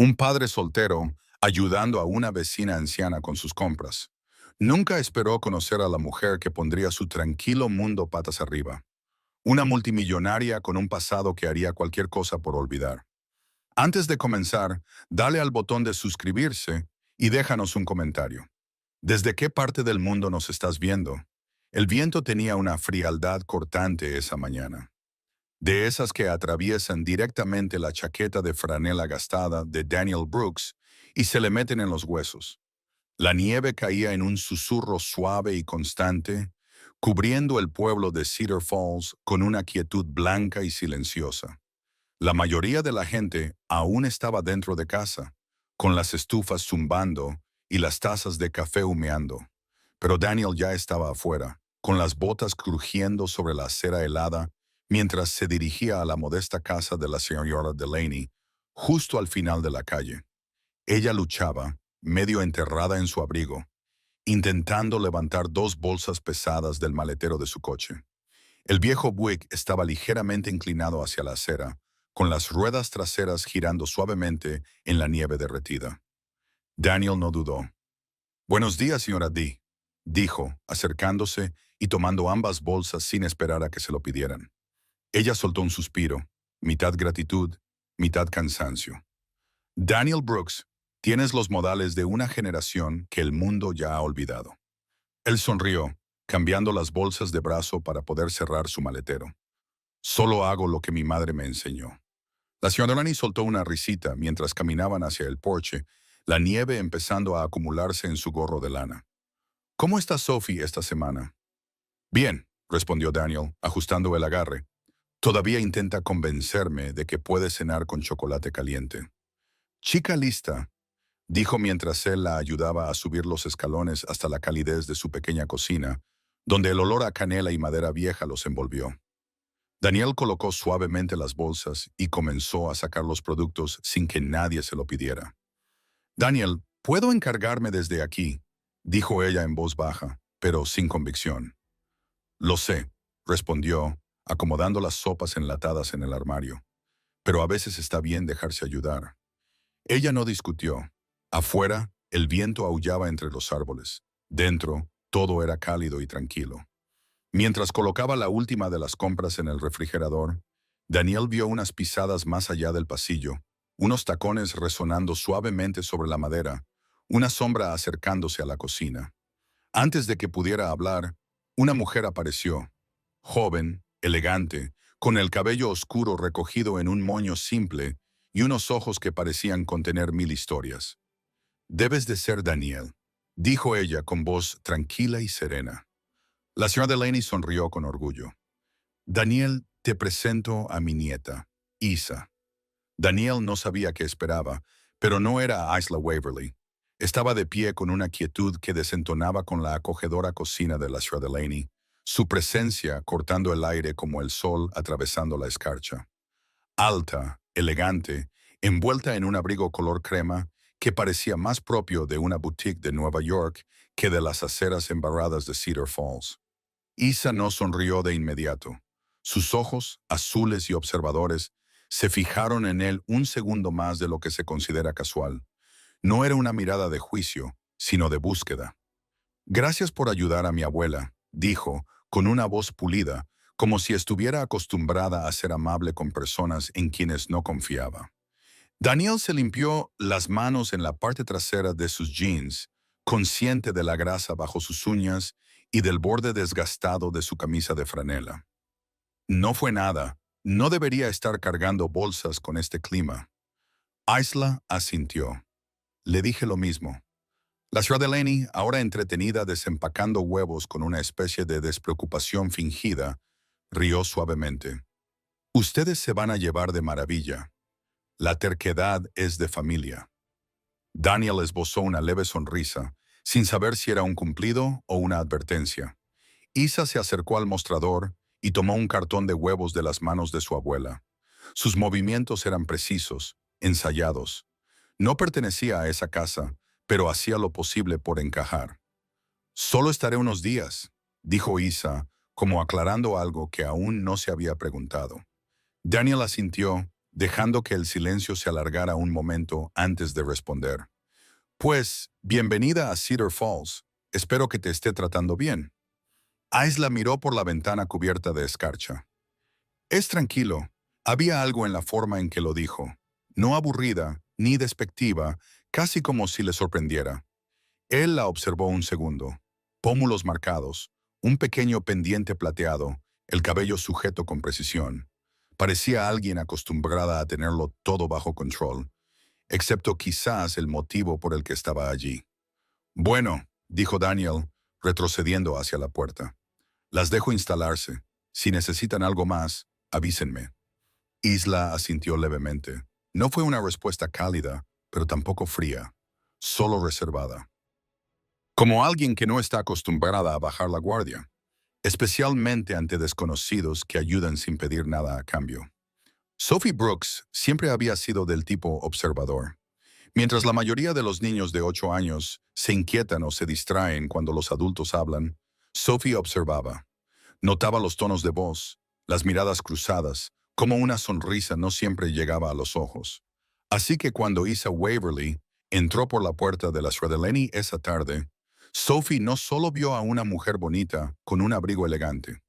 Un padre soltero ayudando a una vecina anciana con sus compras. Nunca esperó conocer a la mujer que pondría su tranquilo mundo patas arriba. Una multimillonaria con un pasado que haría cualquier cosa por olvidar. Antes de comenzar, dale al botón de suscribirse y déjanos un comentario. ¿Desde qué parte del mundo nos estás viendo? El viento tenía una frialdad cortante esa mañana, de esas que atraviesan directamente la chaqueta de franela gastada de Daniel Brooks y se le meten en los huesos. La nieve caía en un susurro suave y constante, cubriendo el pueblo de Cedar Falls con una quietud blanca y silenciosa. La mayoría de la gente aún estaba dentro de casa, con las estufas zumbando y las tazas de café humeando. Pero Daniel ya estaba afuera, con las botas crujiendo sobre la acera helada, mientras se dirigía a la modesta casa de la señora Delaney, justo al final de la calle. Ella luchaba, medio enterrada en su abrigo, intentando levantar dos bolsas pesadas del maletero de su coche. El viejo Buick estaba ligeramente inclinado hacia la acera, con las ruedas traseras girando suavemente en la nieve derretida. Daniel no dudó. «Buenos días, señora D», dijo, acercándose y tomando ambas bolsas sin esperar a que se lo pidieran. Ella soltó un suspiro, mitad gratitud, mitad cansancio. «Daniel Brooks, tienes los modales de una generación que el mundo ya ha olvidado». Él sonrió, cambiando las bolsas de brazo para poder cerrar su maletero. «Solo hago lo que mi madre me enseñó». La señora Delaney soltó una risita mientras caminaban hacia el porche, la nieve empezando a acumularse en su gorro de lana. «¿Cómo está Sophie esta semana?» «Bien», respondió Daniel, ajustando el agarre. «Todavía intenta convencerme de que puede cenar con chocolate caliente». «Chica lista», dijo mientras él la ayudaba a subir los escalones hasta la calidez de su pequeña cocina, donde el olor a canela y madera vieja los envolvió. Daniel colocó suavemente las bolsas y comenzó a sacar los productos sin que nadie se lo pidiera. «Daniel, ¿puedo encargarme desde aquí?», dijo ella en voz baja, pero sin convicción. «Lo sé», respondió, acomodando las sopas enlatadas en el armario. «Pero a veces está bien dejarse ayudar». Ella no discutió. Afuera, el viento aullaba entre los árboles. Dentro, todo era cálido y tranquilo. Mientras colocaba la última de las compras en el refrigerador, Daniel vio unas pisadas más allá del pasillo, unos tacones resonando suavemente sobre la madera, una sombra acercándose a la cocina. Antes de que pudiera hablar, una mujer apareció, joven, elegante, con el cabello oscuro recogido en un moño simple y unos ojos que parecían contener 1000 historias. «Debes de ser Daniel», dijo ella con voz tranquila y serena. La señora Delaney sonrió con orgullo. «Daniel, te presento a mi nieta, Isa». Daniel no sabía qué esperaba, pero no era Isla Waverly. Estaba de pie con una quietud que desentonaba con la acogedora cocina de la señora Delaney, su presencia cortando el aire como el sol atravesando la escarcha. Alta, elegante, envuelta en un abrigo color crema que parecía más propio de una boutique de Nueva York que de las aceras embarradas de Cedar Falls. Isa no sonrió de inmediato. Sus ojos, azules y observadores, se fijaron en él un segundo más de lo que se considera casual. No era una mirada de juicio, sino de búsqueda. «Gracias por ayudar a mi abuela», dijo, con una voz pulida, como si estuviera acostumbrada a ser amable con personas en quienes no confiaba. Daniel se limpió las manos en la parte trasera de sus jeans, consciente de la grasa bajo sus uñas y del borde desgastado de su camisa de franela. «No fue nada. No debería estar cargando bolsas con este clima». Isla asintió. «Le dije lo mismo». La señora Delaney, ahora entretenida desempacando huevos con una especie de despreocupación fingida, rió suavemente. «Ustedes se van a llevar de maravilla. La terquedad es de familia». Daniel esbozó una leve sonrisa, sin saber si era un cumplido o una advertencia. Isa se acercó al mostrador y tomó un cartón de huevos de las manos de su abuela. Sus movimientos eran precisos, ensayados. No pertenecía a esa casa, pero hacía lo posible por encajar. «Solo estaré unos días», dijo Isa, como aclarando algo que aún no se había preguntado. Daniel asintió dejando que el silencio se alargara un momento antes de responder. Pues, bienvenida a Cedar Falls. Espero que te esté tratando bien. Isla miró por la ventana cubierta de escarcha. Es tranquilo. Había algo en la forma en que lo dijo. No aburrida, ni despectiva, casi como si le sorprendiera. Él la observó un segundo. Pómulos marcados, un pequeño pendiente plateado, el cabello sujeto con precisión. Parecía alguien acostumbrada a tenerlo todo bajo control, excepto quizás el motivo por el que estaba allí. Bueno, dijo Daniel, retrocediendo hacia la puerta. Las dejo instalarse. Si necesitan algo más, avísenme. Isla asintió levemente. No fue una respuesta cálida, pero tampoco fría, solo reservada. Como alguien que no está acostumbrada a bajar la guardia, especialmente ante desconocidos que ayudan sin pedir nada a cambio. Sophie Brooks siempre había sido del tipo observador. Mientras la mayoría de los niños de 8 años se inquietan o se distraen cuando los adultos hablan, Sophie observaba. Notaba los tonos de voz, las miradas cruzadas, como una sonrisa no siempre llegaba a los ojos. Así que cuando Isa Waverly entró por la puerta de la Sradelleni esa tarde, Sophie no solo vio a una mujer bonita con un abrigo elegante,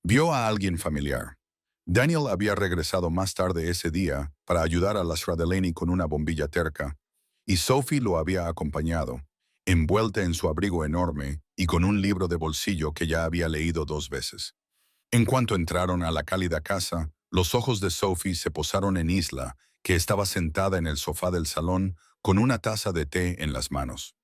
vio a alguien familiar. Daniel había regresado más tarde ese día para ayudar a la Sradelleni con una bombilla terca, y Sophie lo había acompañado, envuelta en su abrigo enorme y con un libro de bolsillo que ya había leído 2 veces. En cuanto entraron a la cálida casa, los ojos de Sophie se posaron en Isla, que estaba sentada en el sofá del salón con una taza de té en las manos.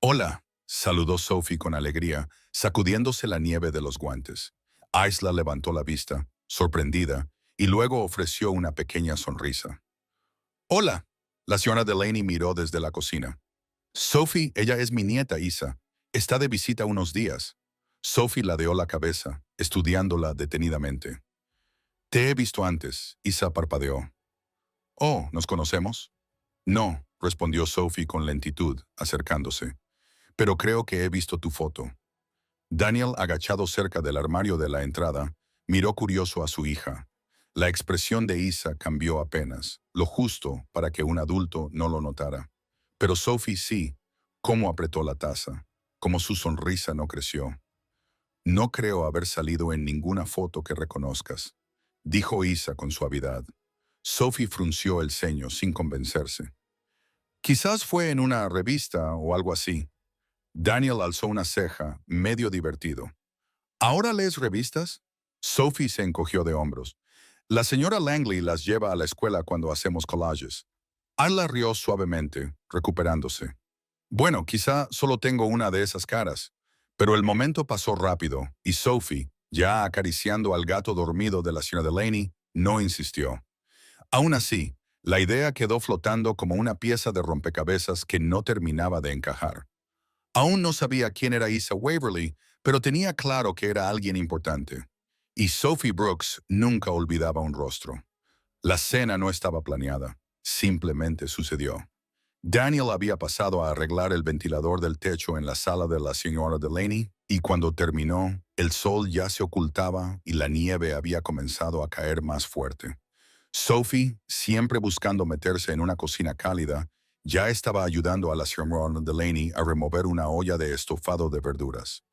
«Hola», saludó Sophie con alegría, sacudiéndose la nieve de los guantes. Isla levantó la vista, sorprendida, y luego ofreció una pequeña sonrisa. «Hola», la señora Delaney miró desde la cocina. «Sophie, ella es mi nieta Isa. Está de visita unos días». Sophie ladeó la cabeza, estudiándola detenidamente. «Te he visto antes», Isa parpadeó. «Oh, ¿nos conocemos?» «No», respondió Sophie con lentitud, acercándose. «Pero creo que he visto tu foto». Daniel, agachado cerca del armario de la entrada, miró curioso a su hija. La expresión de Isa cambió apenas, lo justo para que un adulto no lo notara. Pero Sophie sí, cómo apretó la taza, cómo su sonrisa no creció. «No creo haber salido en ninguna foto que reconozcas», dijo Isa con suavidad. Sophie frunció el ceño sin convencerse. «Quizás fue en una revista o algo así». Daniel alzó una ceja, medio divertido. «¿Ahora lees revistas?» Sophie se encogió de hombros. «La señora Langley las lleva a la escuela cuando hacemos collages». Ayla rió suavemente, recuperándose. «Bueno, quizá solo tengo una de esas caras». Pero el momento pasó rápido, y Sophie, ya acariciando al gato dormido de la señora Delaney, no insistió. Aún así, la idea quedó flotando como una pieza de rompecabezas que no terminaba de encajar. Aún no sabía quién era Isa Waverly, pero tenía claro que era alguien importante. Y Sophie Brooks nunca olvidaba un rostro. La cena no estaba planeada, simplemente sucedió. Daniel había pasado a arreglar el ventilador del techo en la sala de la señora Delaney, y cuando terminó, el sol ya se ocultaba y la nieve había comenzado a caer más fuerte. Sophie, siempre buscando meterse en una cocina cálida, ya estaba ayudando a la señora Delaney a remover una olla de estofado de verduras.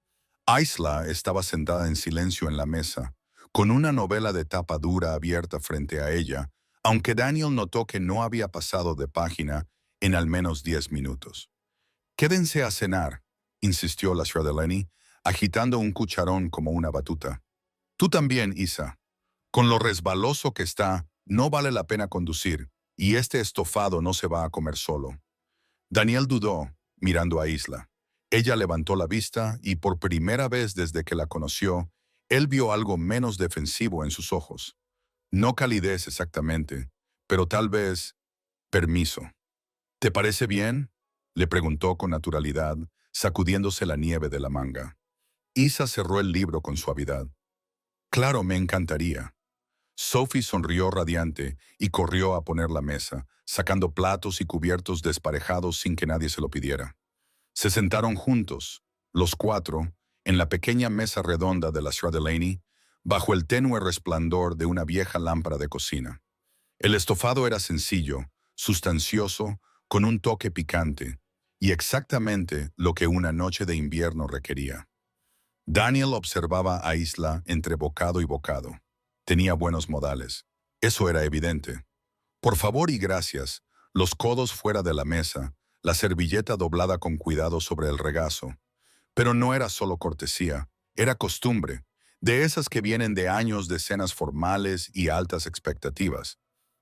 Isla estaba sentada en silencio en la mesa, con una novela de tapa dura abierta frente a ella, aunque Daniel notó que no había pasado de página en al menos 10 minutos. «Quédense a cenar», insistió la señora Delaney, agitando un cucharón como una batuta. «Tú también, Isa. Con lo resbaloso que está, no vale la pena conducir, y este estofado no se va a comer solo». Daniel dudó, mirando a Isla. Ella levantó la vista y por primera vez desde que la conoció, él vio algo menos defensivo en sus ojos. No calidez exactamente, pero tal vez permiso. «¿Te parece bien?», le preguntó con naturalidad, sacudiéndose la nieve de la manga. Isa cerró el libro con suavidad. «Claro, me encantaría». Sophie sonrió radiante y corrió a poner la mesa, sacando platos y cubiertos desparejados sin que nadie se lo pidiera. Se sentaron juntos, los 4, en la pequeña mesa redonda de la señora Delaney, bajo el tenue resplandor de una vieja lámpara de cocina. El estofado era sencillo, sustancioso, con un toque picante, y exactamente lo que una noche de invierno requería. Daniel observaba a Isla entre bocado y bocado. Tenía buenos modales. Eso era evidente. Por favor y gracias, los codos fuera de la mesa, la servilleta doblada con cuidado sobre el regazo. Pero no era solo cortesía, era costumbre, de esas que vienen de años de cenas formales y altas expectativas.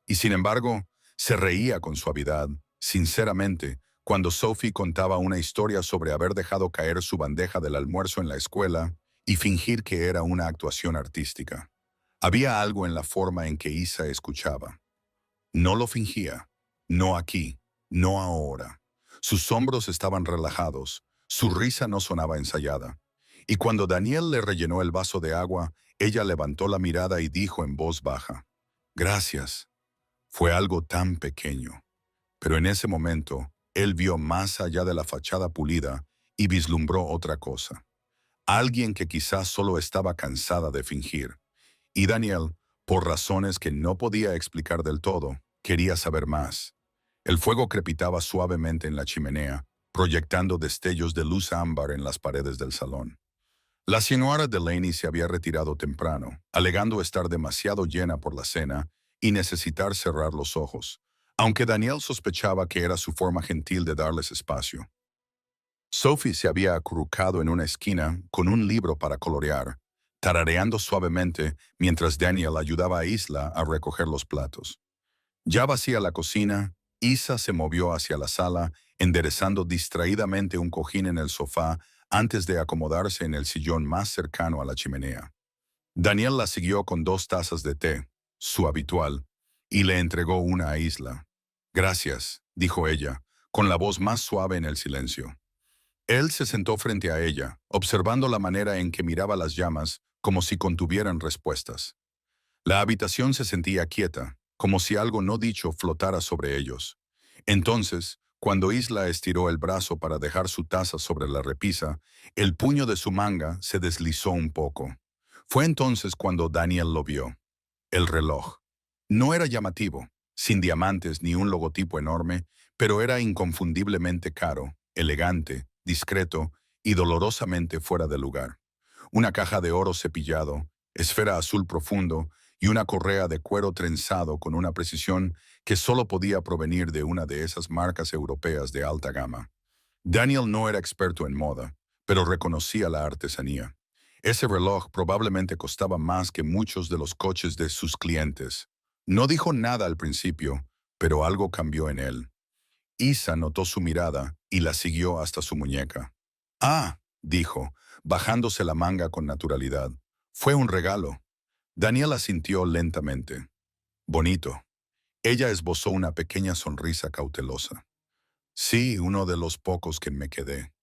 Y sin embargo, se reía con suavidad, sinceramente, cuando Sophie contaba una historia sobre haber dejado caer su bandeja del almuerzo en la escuela y fingir que era una actuación artística. Había algo en la forma en que Isa escuchaba. No lo fingía, no aquí, no ahora. Sus hombros estaban relajados, su risa no sonaba ensayada. Y cuando Daniel le rellenó el vaso de agua, ella levantó la mirada y dijo en voz baja, «Gracias». Fue algo tan pequeño. Pero en ese momento, él vio más allá de la fachada pulida y vislumbró otra cosa. Alguien que quizás solo estaba cansada de fingir. Y Daniel, por razones que no podía explicar del todo, quería saber más. El fuego crepitaba suavemente en la chimenea, proyectando destellos de luz ámbar en las paredes del salón. La señora Delaney se había retirado temprano, alegando estar demasiado llena por la cena y necesitar cerrar los ojos, aunque Daniel sospechaba que era su forma gentil de darles espacio. Sophie se había acurrucado en una esquina con un libro para colorear, tarareando suavemente mientras Daniel ayudaba a Isla a recoger los platos. Ya vacía la cocina, Isa se movió hacia la sala, enderezando distraídamente un cojín en el sofá antes de acomodarse en el sillón más cercano a la chimenea. Daniel la siguió con 2 tazas de té, su habitual, y le entregó una a Isla. «Gracias», dijo ella, con la voz más suave en el silencio. Él se sentó frente a ella, observando la manera en que miraba las llamas como si contuvieran respuestas. La habitación se sentía quieta, como si algo no dicho flotara sobre ellos. Entonces, cuando Isla estiró el brazo para dejar su taza sobre la repisa, el puño de su manga se deslizó un poco. Fue entonces cuando Daniel lo vio. El reloj. No era llamativo, sin diamantes ni un logotipo enorme, pero era inconfundiblemente caro, elegante, discreto y dolorosamente fuera de lugar. Una caja de oro cepillado, esfera azul profundo y una correa de cuero trenzado con una precisión que solo podía provenir de una de esas marcas europeas de alta gama. Daniel no era experto en moda, pero reconocía la artesanía. Ese reloj probablemente costaba más que muchos de los coches de sus clientes. No dijo nada al principio, pero algo cambió en él. Isa notó su mirada y la siguió hasta su muñeca. «Ah», dijo, bajándose la manga con naturalidad. «Fue un regalo». Daniel asintió lentamente. «Bonito». Ella esbozó una pequeña sonrisa cautelosa. «Sí, uno de los pocos que me quedé».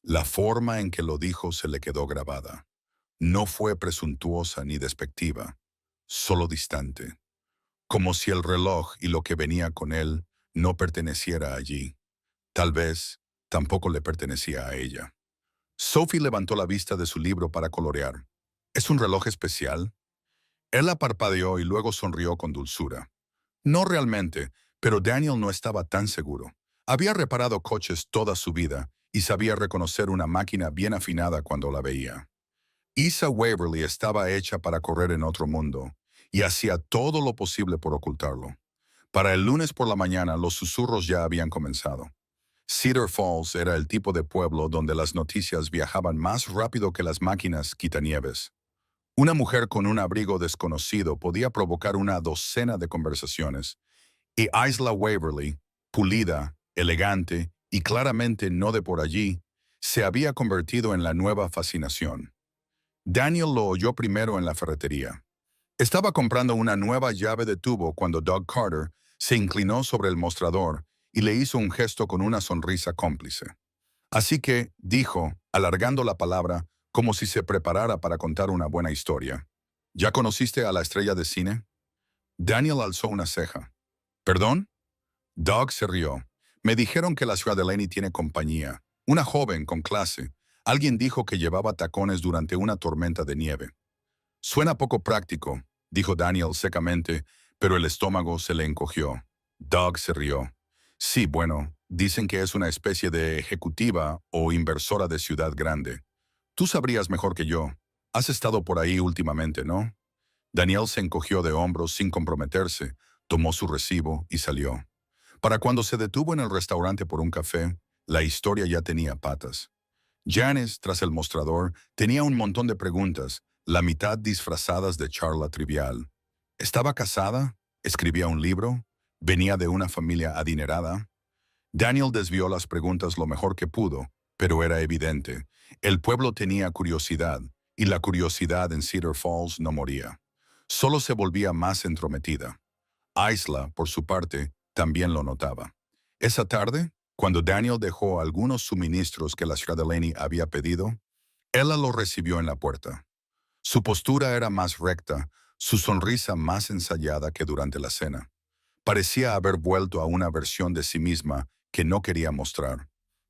La forma en que lo dijo se le quedó grabada. No fue presuntuosa ni despectiva, solo distante, como si el reloj y lo que venía con él no perteneciera allí. Tal vez tampoco le pertenecía a ella. Sophie levantó la vista de su libro para colorear. «¿Es un reloj especial?» Él la parpadeó y luego sonrió con dulzura. No realmente, pero Daniel no estaba tan seguro. Había reparado coches toda su vida y sabía reconocer una máquina bien afinada cuando la veía. Isa Waverly estaba hecha para correr en otro mundo, y hacía todo lo posible por ocultarlo. Para el lunes por la mañana los susurros ya habían comenzado. Cedar Falls era el tipo de pueblo donde las noticias viajaban más rápido que las máquinas quitanieves. Una mujer con un abrigo desconocido podía provocar una docena de conversaciones, y Isla Waverly, pulida, elegante y claramente no de por allí, se había convertido en la nueva fascinación. Daniel lo oyó primero en la ferretería. Estaba comprando una nueva llave de tubo cuando Doug Carter se inclinó sobre el mostrador y le hizo un gesto con una sonrisa cómplice. Así que, dijo, alargando la palabra como si se preparara para contar una buena historia, ¿ya conociste a la estrella de cine? Daniel alzó una ceja. ¿Perdón? Doug se rió. Me dijeron que la señora Delaney tiene compañía. Una joven con clase. Alguien dijo que llevaba tacones durante una tormenta de nieve. Suena poco práctico, dijo Daniel secamente, pero el estómago se le encogió. Doug se rió. Sí, bueno, dicen que es una especie de ejecutiva o inversora de ciudad grande. Tú sabrías mejor que yo. Has estado por ahí últimamente, ¿no? Daniel se encogió de hombros sin comprometerse, tomó su recibo y salió. Para cuando se detuvo en el restaurante por un café, la historia ya tenía patas. Janice, tras el mostrador, tenía un montón de preguntas, la mitad disfrazadas de charla trivial. ¿Estaba casada? ¿Escribía un libro? ¿Venía de una familia adinerada? Daniel desvió las preguntas lo mejor que pudo, pero era evidente. El pueblo tenía curiosidad, y la curiosidad en Cedar Falls no moría. Solo se volvía más entrometida. Isla, por su parte, también lo notaba. Esa tarde, cuando Daniel dejó algunos suministros que la señora Delaney había pedido, ella lo recibió en la puerta. Su postura era más recta, su sonrisa más ensayada que durante la cena. Parecía haber vuelto a una versión de sí misma que no quería mostrar.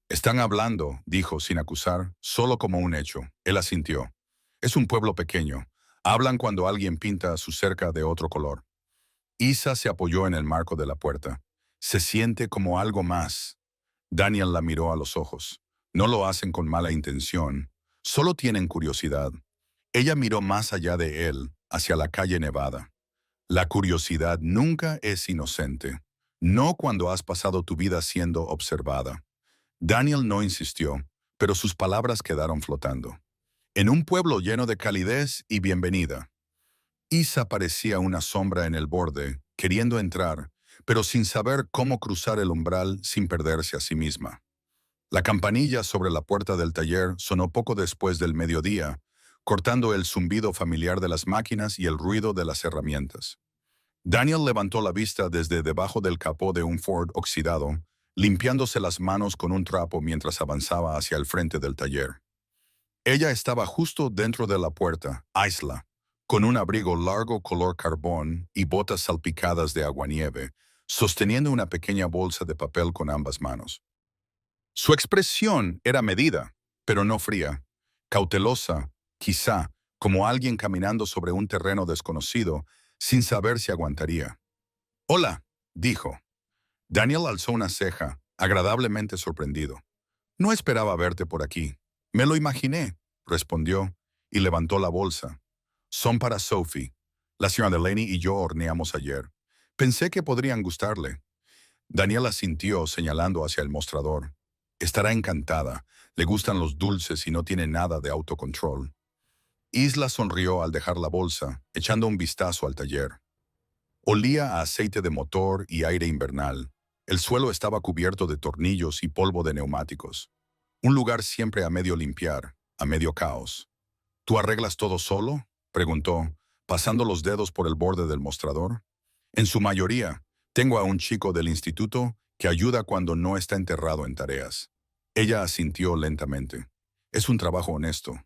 Están hablando, dijo sin acusar, solo como un hecho. Él asintió. Es un pueblo pequeño. Hablan cuando alguien pinta su cerca de otro color. Isa se apoyó en el marco de la puerta. Se siente como algo más. Daniel la miró a los ojos. No lo hacen con mala intención. Solo tienen curiosidad. Ella miró más allá de él, hacia la calle Nevada. La curiosidad nunca es inocente. No cuando has pasado tu vida siendo observada. Daniel no insistió, pero sus palabras quedaron flotando. En un pueblo lleno de calidez y bienvenida. Isa parecía una sombra en el borde, queriendo entrar, pero sin saber cómo cruzar el umbral sin perderse a sí misma. La campanilla sobre la puerta del taller sonó poco después del mediodía, cortando el zumbido familiar de las máquinas y el ruido de las herramientas. Daniel levantó la vista desde debajo del capó de un Ford oxidado, limpiándose las manos con un trapo mientras avanzaba hacia el frente del taller. Ella estaba justo dentro de la puerta, Isla, con un abrigo largo color carbón y botas salpicadas de aguanieve, sosteniendo una pequeña bolsa de papel con ambas manos. Su expresión era medida, pero no fría, cautelosa, quizá, como alguien caminando sobre un terreno desconocido, sin saber si aguantaría. Hola, dijo. Daniel alzó una ceja, agradablemente sorprendido. No esperaba verte por aquí. Me lo imaginé, respondió, y levantó la bolsa. Son para Sophie. La señora Delaney y yo horneamos ayer. Pensé que podrían gustarle. Daniel asintió, señalando hacia el mostrador. Estará encantada. Le gustan los dulces y no tiene nada de autocontrol. Isla sonrió al dejar la bolsa, echando un vistazo al taller. Olía a aceite de motor y aire invernal. El suelo estaba cubierto de tornillos y polvo de neumáticos. Un lugar siempre a medio limpiar, a medio caos. ¿Tú arreglas todo solo?, preguntó, pasando los dedos por el borde del mostrador. En su mayoría, tengo a un chico del instituto que ayuda cuando no está enterrado en tareas. Ella asintió lentamente. Es un trabajo honesto.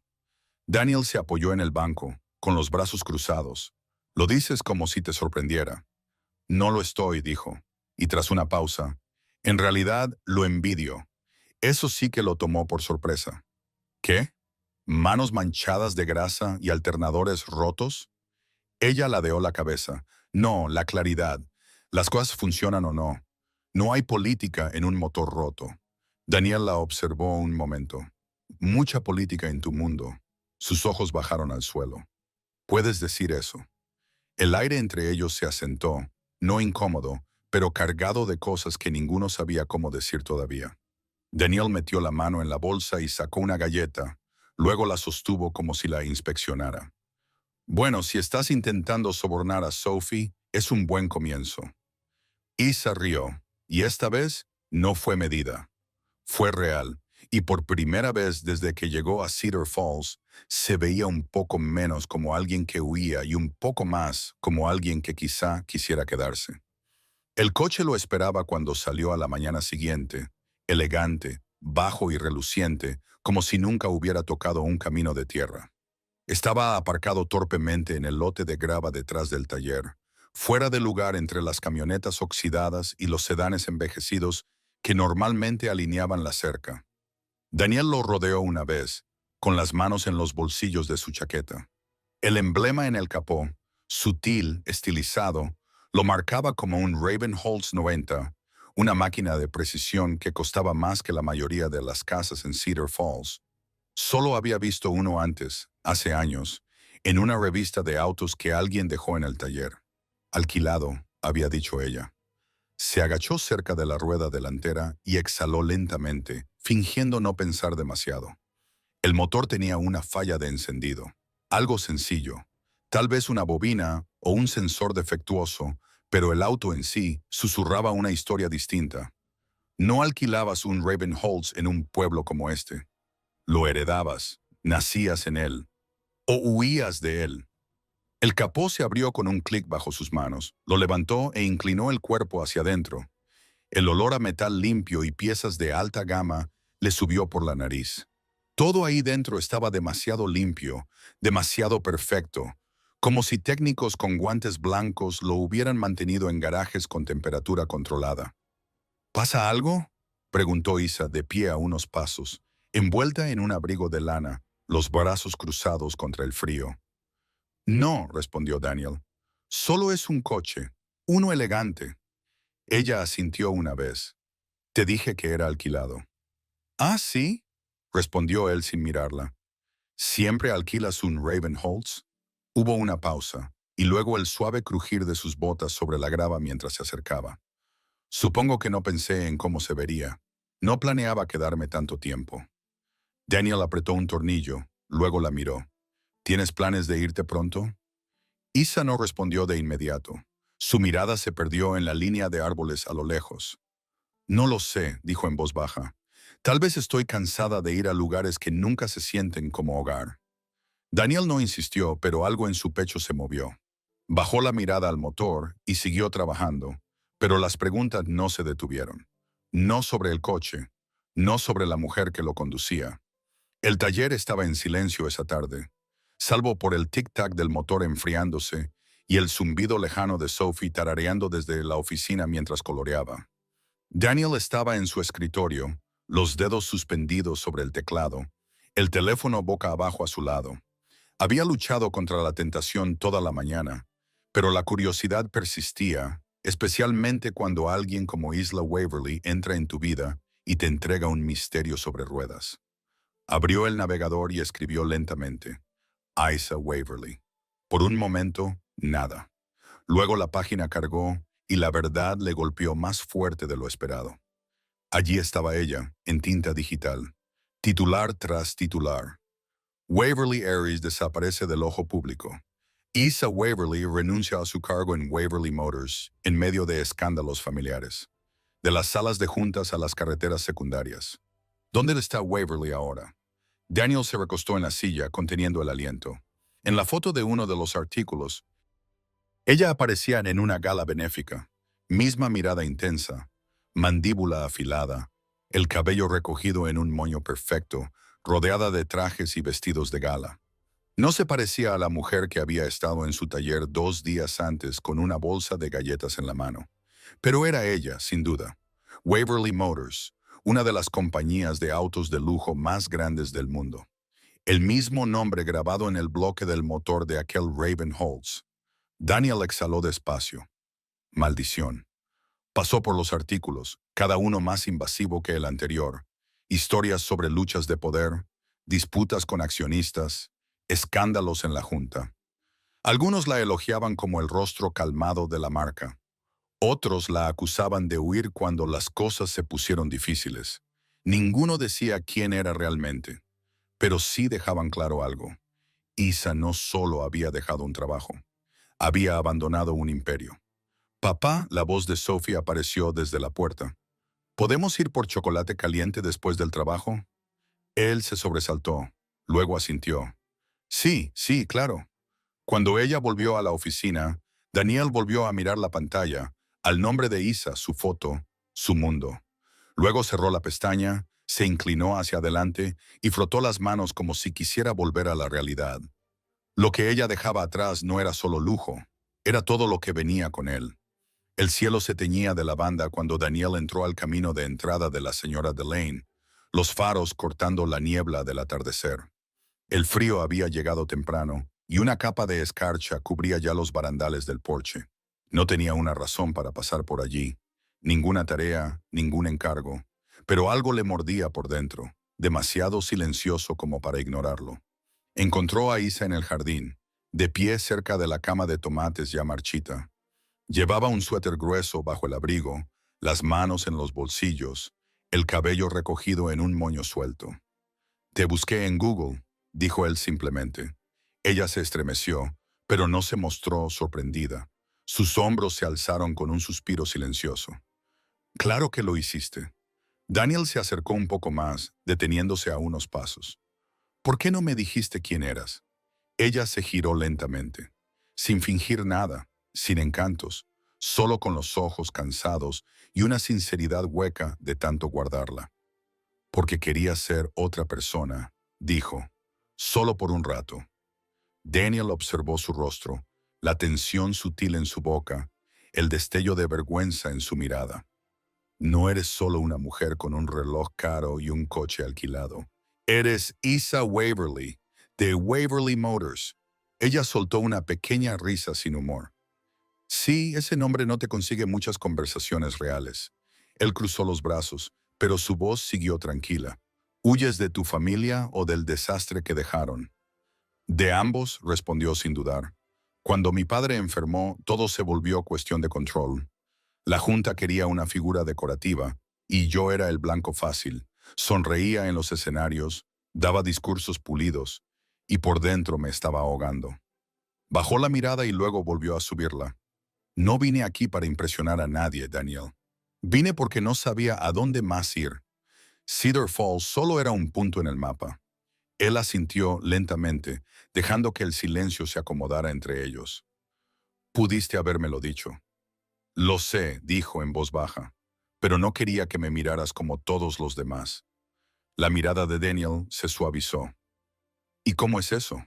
Daniel se apoyó en el banco, con los brazos cruzados. Lo dices como si te sorprendiera. No lo estoy, dijo. Y tras una pausa, en realidad lo envidio. Eso sí que lo tomó por sorpresa. ¿Qué? ¿Manos manchadas de grasa y alternadores rotos? Ella ladeó la cabeza. No, la claridad. Las cosas funcionan o no. No hay política en un motor roto. Daniel la observó un momento. Mucha política en tu mundo. Sus ojos bajaron al suelo. Puedes decir eso. El aire entre ellos se asentó, no incómodo, pero cargado de cosas que ninguno sabía cómo decir todavía. Daniel metió la mano en la bolsa y sacó una galleta, luego la sostuvo como si la inspeccionara. Bueno, si estás intentando sobornar a Sophie, es un buen comienzo. Isa rió, y esta vez no fue medida. Fue real, y por primera vez desde que llegó a Cedar Falls, se veía un poco menos como alguien que huía y un poco más como alguien que quizá quisiera quedarse. El coche lo esperaba cuando salió a la mañana siguiente, elegante, bajo y reluciente, como si nunca hubiera tocado un camino de tierra. Estaba aparcado torpemente en el lote de grava detrás del taller, fuera de lugar entre las camionetas oxidadas y los sedanes envejecidos que normalmente alineaban la cerca. Daniel lo rodeó una vez, con las manos en los bolsillos de su chaqueta. El emblema en el capó, sutil, estilizado, Lo marcaba como un Ravenholz 90, una máquina de precisión que costaba más que la mayoría de las casas en Cedar Falls. Solo había visto uno antes, hace años, en una revista de autos que alguien dejó en el taller. Alquilado, había dicho ella. Se agachó cerca de la rueda delantera y exhaló lentamente, fingiendo no pensar demasiado. El motor tenía una falla de encendido. Algo sencillo. Tal vez una bobina o un sensor defectuoso, pero el auto en sí susurraba una historia distinta. No alquilabas un Ravenholz en un pueblo como este. Lo heredabas, nacías en él, o huías de él. El capó se abrió con un clic bajo sus manos, lo levantó e inclinó el cuerpo hacia adentro. El olor a metal limpio y piezas de alta gama le subió por la nariz. Todo ahí dentro estaba demasiado limpio, demasiado perfecto, como si técnicos con guantes blancos lo hubieran mantenido en garajes con temperatura controlada. ¿Pasa algo?, preguntó Isa de pie a unos pasos, envuelta en un abrigo de lana, los brazos cruzados contra el frío. No, respondió Daniel. Solo es un coche, uno elegante. Ella asintió una vez. Te dije que era alquilado. Ah, sí, respondió él sin mirarla. ¿Siempre alquilas un Ravenholz? Hubo una pausa, y luego el suave crujir de sus botas sobre la grava mientras se acercaba. Supongo que no pensé en cómo se vería. No planeaba quedarme tanto tiempo. Daniel apretó un tornillo, luego la miró. ¿Tienes planes de irte pronto? Isa no respondió de inmediato. Su mirada se perdió en la línea de árboles a lo lejos. No lo sé, dijo en voz baja. Tal vez estoy cansada de ir a lugares que nunca se sienten como hogar. Daniel no insistió, pero algo en su pecho se movió. Bajó la mirada al motor y siguió trabajando, pero las preguntas no se detuvieron. No sobre el coche, no sobre la mujer que lo conducía. El taller estaba en silencio esa tarde, salvo por el tic-tac del motor enfriándose y el zumbido lejano de Sophie tarareando desde la oficina mientras coloreaba. Daniel estaba en su escritorio, los dedos suspendidos sobre el teclado, el teléfono boca abajo a su lado. Había luchado contra la tentación toda la mañana, pero la curiosidad persistía, especialmente cuando alguien como Isla Waverly entra en tu vida y te entrega un misterio sobre ruedas. Abrió el navegador y escribió lentamente, Isa Waverly. Por un momento, nada. Luego la página cargó y la verdad le golpeó más fuerte de lo esperado. Allí estaba ella, en tinta digital, titular tras titular. Waverly Aries desaparece del ojo público. Isa Waverly renuncia a su cargo en Waverly Motors en medio de escándalos familiares. De las salas de juntas a las carreteras secundarias. ¿Dónde está Waverly ahora? Daniel se recostó en la silla, conteniendo el aliento. En la foto de uno de los artículos, ella aparecía en una gala benéfica. Misma mirada intensa, mandíbula afilada, el cabello recogido en un moño perfecto, rodeada de trajes y vestidos de gala. No se parecía a la mujer que había estado en su taller 2 días antes con una bolsa de galletas en la mano. Pero era ella, sin duda. Waverly Motors, una de las compañías de autos de lujo más grandes del mundo. El mismo nombre grabado en el bloque del motor de aquel Ravenholz. Daniel exhaló despacio. Maldición. Pasó por los artículos, cada uno más invasivo que el anterior. Historias sobre luchas de poder, disputas con accionistas, escándalos en la junta. Algunos la elogiaban como el rostro calmado de la marca. Otros la acusaban de huir cuando las cosas se pusieron difíciles. Ninguno decía quién era realmente, pero sí dejaban claro algo. Isa no solo había dejado un trabajo, había abandonado un imperio. Papá, la voz de Sophie apareció desde la puerta. ¿Podemos ir por chocolate caliente después del trabajo? Él se sobresaltó, luego asintió. Sí, sí, claro. Cuando ella volvió a la oficina, Daniel volvió a mirar la pantalla, al nombre de Isa, su foto, su mundo. Luego cerró la pestaña, se inclinó hacia adelante y frotó las manos como si quisiera volver a la realidad. Lo que ella dejaba atrás no era solo lujo, era todo lo que venía con él. El cielo se teñía de lavanda cuando Daniel entró al camino de entrada de la señora Delane, los faros cortando la niebla del atardecer. El frío había llegado temprano y una capa de escarcha cubría ya los barandales del porche. No tenía una razón para pasar por allí, ninguna tarea, ningún encargo, pero algo le mordía por dentro, demasiado silencioso como para ignorarlo. Encontró a Isa en el jardín, de pie cerca de la cama de tomates ya marchita. Llevaba un suéter grueso bajo el abrigo, las manos en los bolsillos, el cabello recogido en un moño suelto. «Te busqué en Google», dijo él simplemente. Ella se estremeció, pero no se mostró sorprendida. Sus hombros se alzaron con un suspiro silencioso. «Claro que lo hiciste». Daniel se acercó un poco más, deteniéndose a unos pasos. «¿Por qué no me dijiste quién eras?» Ella se giró lentamente, sin fingir nada, sin encantos, solo con los ojos cansados y una sinceridad hueca de tanto guardarla. «Porque quería ser otra persona», dijo, «solo por un rato». Daniel observó su rostro, la tensión sutil en su boca, el destello de vergüenza en su mirada. «No eres solo una mujer con un reloj caro y un coche alquilado. Eres Isa Waverly, de Waverly Motors». Ella soltó una pequeña risa sin humor. «Sí, ese nombre no te consigue muchas conversaciones reales». Él cruzó los brazos, pero su voz siguió tranquila. «¿Huyes de tu familia o del desastre que dejaron?» «De ambos», respondió sin dudar. «Cuando mi padre enfermó, todo se volvió cuestión de control. La junta quería una figura decorativa, y yo era el blanco fácil. Sonreía en los escenarios, daba discursos pulidos, y por dentro me estaba ahogando». Bajó la mirada y luego volvió a subirla. «No vine aquí para impresionar a nadie, Daniel. Vine porque no sabía a dónde más ir. Cedar Falls solo era un punto en el mapa». Él asintió lentamente, dejando que el silencio se acomodara entre ellos. «Pudiste habérmelo dicho». «Lo sé», dijo en voz baja, «pero no quería que me miraras como todos los demás». La mirada de Daniel se suavizó. «¿Y cómo es eso?»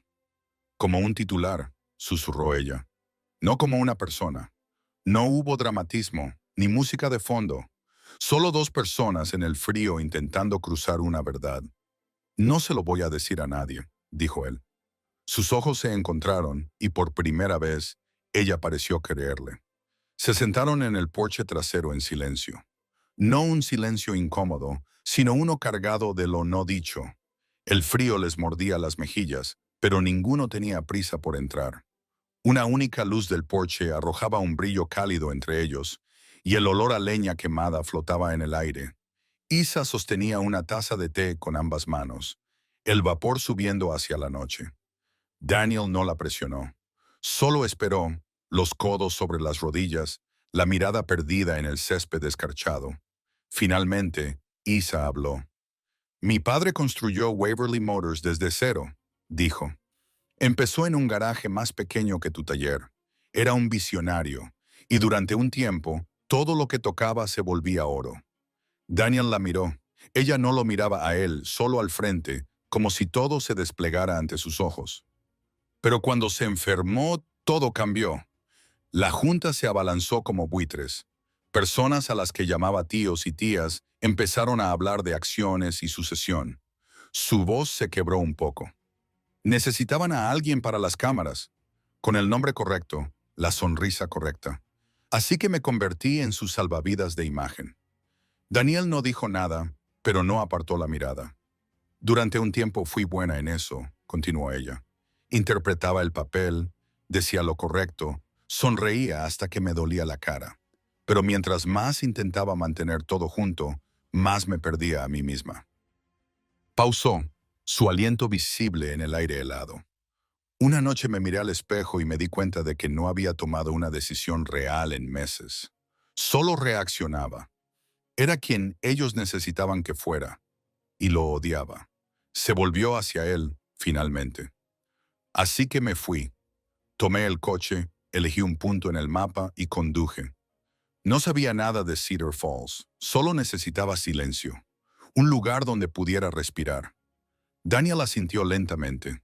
«Como un titular», susurró ella. «No como una persona». No hubo dramatismo, ni música de fondo. Solo dos personas en el frío intentando cruzar una verdad. «No se lo voy a decir a nadie», dijo él. Sus ojos se encontraron y por primera vez ella pareció creerle. Se sentaron en el porche trasero en silencio. No un silencio incómodo, sino uno cargado de lo no dicho. El frío les mordía las mejillas, pero ninguno tenía prisa por entrar. Una única luz del porche arrojaba un brillo cálido entre ellos, y el olor a leña quemada flotaba en el aire. Isa sostenía una taza de té con ambas manos, el vapor subiendo hacia la noche. Daniel no la presionó. Solo esperó, los codos sobre las rodillas, la mirada perdida en el césped escarchado. Finalmente, Isa habló. «Mi padre construyó Waverly Motors desde cero», dijo. «Empezó en un garaje más pequeño que tu taller. Era un visionario, y durante un tiempo, todo lo que tocaba se volvía oro». Daniel la miró. Ella no lo miraba a él, solo al frente, como si todo se desplegara ante sus ojos. Pero cuando se enfermó, todo cambió. La junta se abalanzó como buitres. Personas a las que llamaba tíos y tías empezaron a hablar de acciones y sucesión. Su voz se quebró un poco. Necesitaban a alguien para las cámaras, con el nombre correcto, la sonrisa correcta. Así que me convertí en su salvavidas de imagen. Daniel no dijo nada, pero no apartó la mirada. «Durante un tiempo fui buena en eso», continuó ella. «Interpretaba el papel, decía lo correcto, sonreía hasta que me dolía la cara. Pero mientras más intentaba mantener todo junto, más me perdía a mí misma». Pausó, su aliento visible en el aire helado. «Una noche me miré al espejo y me di cuenta de que no había tomado una decisión real en meses. Solo reaccionaba. Era quien ellos necesitaban que fuera, y lo odiaba. Se volvió hacia él, finalmente. Así que me fui. Tomé el coche, elegí un punto en el mapa y conduje. No sabía nada de Cedar Falls, solo necesitaba silencio, un lugar donde pudiera respirar». Daniel asintió lentamente.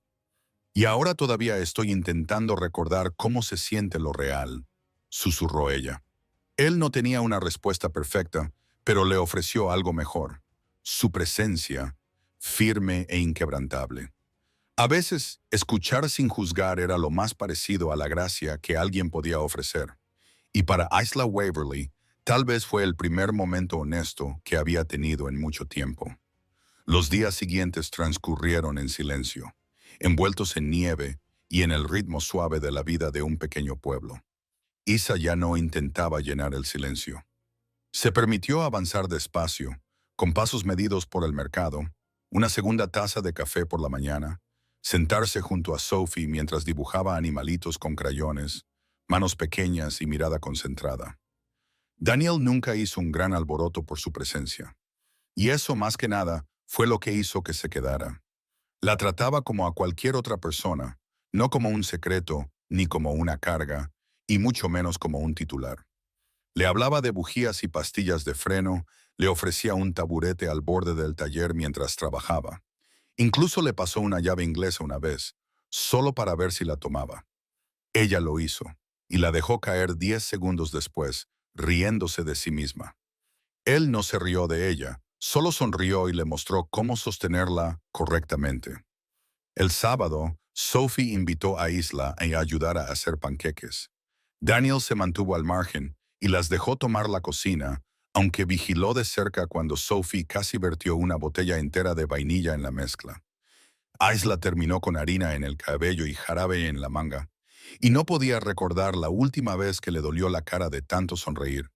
«Y ahora todavía estoy intentando recordar cómo se siente lo real», susurró ella. Él no tenía una respuesta perfecta, pero le ofreció algo mejor. Su presencia, firme e inquebrantable. A veces, escuchar sin juzgar era lo más parecido a la gracia que alguien podía ofrecer. Y para Isla Waverly, tal vez fue el primer momento honesto que había tenido en mucho tiempo. Los días siguientes transcurrieron en silencio, envueltos en nieve y en el ritmo suave de la vida de un pequeño pueblo. Isa ya no intentaba llenar el silencio. Se permitió avanzar despacio, con pasos medidos por el mercado, una segunda taza de café por la mañana, sentarse junto a Sophie mientras dibujaba animalitos con crayones, manos pequeñas y mirada concentrada. Daniel nunca hizo un gran alboroto por su presencia, y eso más que nada fue lo que hizo que se quedara. La trataba como a cualquier otra persona, no como un secreto ni como una carga, y mucho menos como un titular. Le hablaba de bujías y pastillas de freno, le ofrecía un taburete al borde del taller mientras trabajaba. Incluso le pasó una llave inglesa una vez, solo para ver si la tomaba. Ella lo hizo, y la dejó caer 10 segundos después, riéndose de sí misma. Él no se rió de ella, solo sonrió y le mostró cómo sostenerla correctamente. El sábado, Sophie invitó a Isla a ayudar a hacer panqueques. Daniel se mantuvo al margen y las dejó tomar la cocina, aunque vigiló de cerca cuando Sophie casi vertió una botella entera de vainilla en la mezcla. Isla terminó con harina en el cabello y jarabe en la manga, y no podía recordar la última vez que le dolió la cara de tanto sonreír.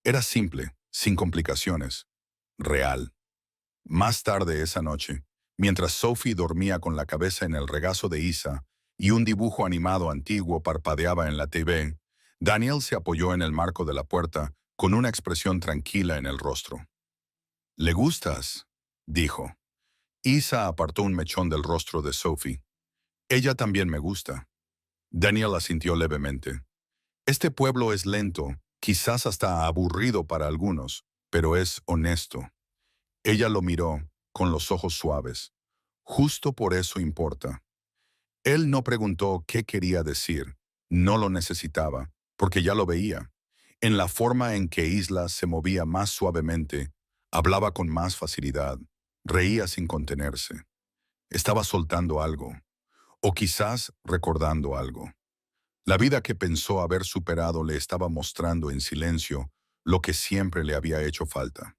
Era simple, sin complicaciones, real. Más tarde esa noche, mientras Sophie dormía con la cabeza en el regazo de Isa y un dibujo animado antiguo parpadeaba en la TV, Daniel se apoyó en el marco de la puerta con una expresión tranquila en el rostro. «¿Le gustas?», dijo. Isa apartó un mechón del rostro de Sophie. «Ella también me gusta». Daniel asintió levemente. «Este pueblo es lento, quizás hasta aburrido para algunos, pero es honesto». Ella lo miró, con los ojos suaves. Justo por eso importa. Él no preguntó qué quería decir. No lo necesitaba, porque ya lo veía. En la forma en que Isla se movía más suavemente, hablaba con más facilidad, reía sin contenerse. Estaba soltando algo, o quizás recordando algo. La vida que pensó haber superado le estaba mostrando en silencio lo que siempre le había hecho falta.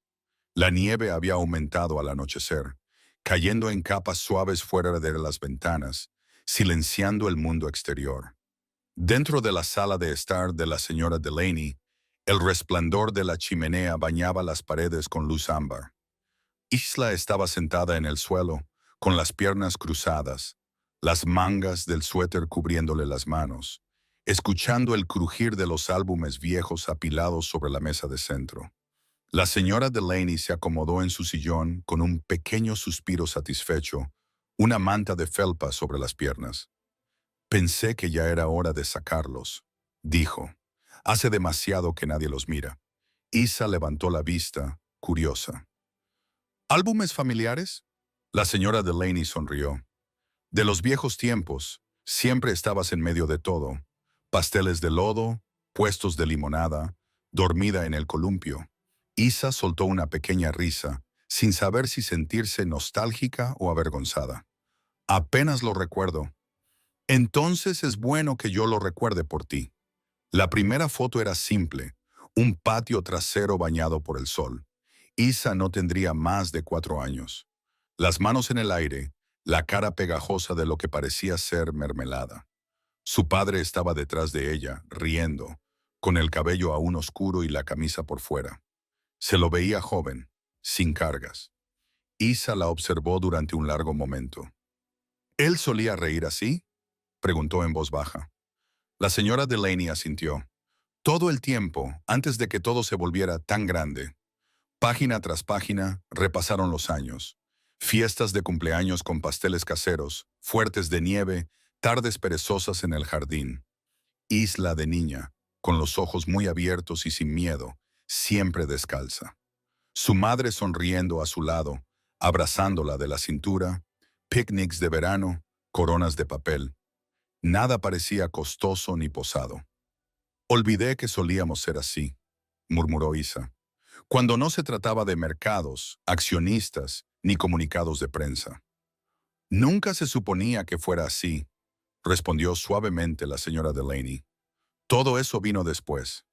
La nieve había aumentado al anochecer, cayendo en capas suaves fuera de las ventanas, silenciando el mundo exterior. Dentro de la sala de estar de la señora Delaney, el resplandor de la chimenea bañaba las paredes con luz ámbar. Isla estaba sentada en el suelo, con las piernas cruzadas, las mangas del suéter cubriéndole las manos, escuchando el crujir de los álbumes viejos apilados sobre la mesa de centro. La señora Delaney se acomodó en su sillón con un pequeño suspiro satisfecho, una manta de felpa sobre las piernas. «Pensé que ya era hora de sacarlos», dijo. «Hace demasiado que nadie los mira». Isa levantó la vista, curiosa. «¿Álbumes familiares?». La señora Delaney sonrió. «De los viejos tiempos, siempre estabas en medio de todo. Pasteles de lodo, puestos de limonada, dormida en el columpio». Isa soltó una pequeña risa, sin saber si sentirse nostálgica o avergonzada. «Apenas lo recuerdo». «Entonces es bueno que yo lo recuerde por ti». La primera foto era simple, un patio trasero bañado por el sol. Isa no tendría más de 4 años. Las manos en el aire, la cara pegajosa de lo que parecía ser mermelada. Su padre estaba detrás de ella, riendo, con el cabello aún oscuro y la camisa por fuera. Se lo veía joven, sin cargas. Isa la observó durante un largo momento. «¿Él solía reír así?», preguntó en voz baja. La señora Delaney asintió. «Todo el tiempo, antes de que todo se volviera tan grande». Página tras página, repasaron los años. Fiestas de cumpleaños con pasteles caseros, fuertes de nieve, tardes perezosas en el jardín. Isla de niña, con los ojos muy abiertos y sin miedo, siempre descalza. Su madre sonriendo a su lado, abrazándola de la cintura, picnics de verano, coronas de papel. Nada parecía costoso ni posado. «Olvidé que solíamos ser así», murmuró Isa, «cuando no se trataba de mercados, accionistas, ni comunicados de prensa». «Nunca se suponía que fuera así», respondió suavemente la señora Delaney. Todo eso vino después.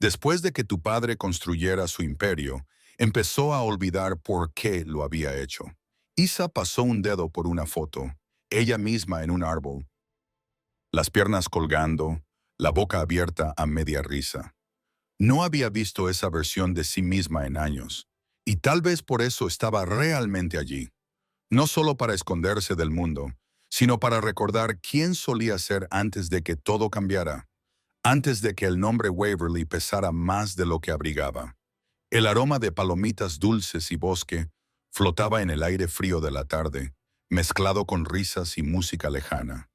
Después de que tu padre construyera su imperio, empezó a olvidar por qué lo había hecho. Isa pasó un dedo por una foto, ella misma en un árbol, las piernas colgando, la boca abierta a media risa. No había visto esa versión de sí misma en años, y tal vez por eso estaba realmente allí, no solo para esconderse del mundo, sino para recordar quién solía ser antes de que todo cambiara, antes de que el nombre Waverly pesara más de lo que abrigaba. El aroma de palomitas dulces y bosque flotaba en el aire frío de la tarde, mezclado con risas y música lejana.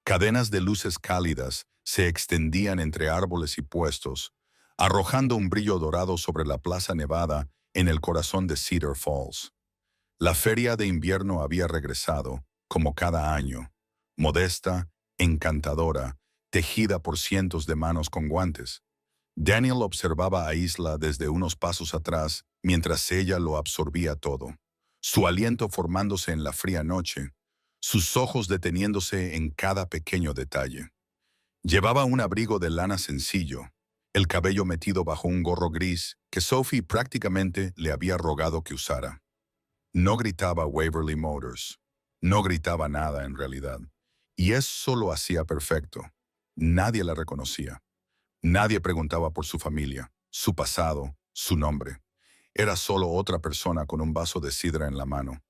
Cadenas de luces cálidas se extendían entre árboles y puestos, arrojando un brillo dorado sobre la plaza nevada en el corazón de Cedar Falls. La feria de invierno había regresado, como cada año, modesta, encantadora, tejida por cientos de manos con guantes. Daniel observaba a Isla desde unos pasos atrás mientras ella lo absorbía todo, su aliento formándose en la fría noche, sus ojos deteniéndose en cada pequeño detalle. Llevaba un abrigo de lana sencillo, el cabello metido bajo un gorro gris que Sophie prácticamente le había rogado que usara. No gritaba Waverly Motors, no gritaba nada en realidad, y eso lo hacía perfecto. Nadie la reconocía. Nadie preguntaba por su familia, su pasado, su nombre. Era solo otra persona con un vaso de sidra en la mano,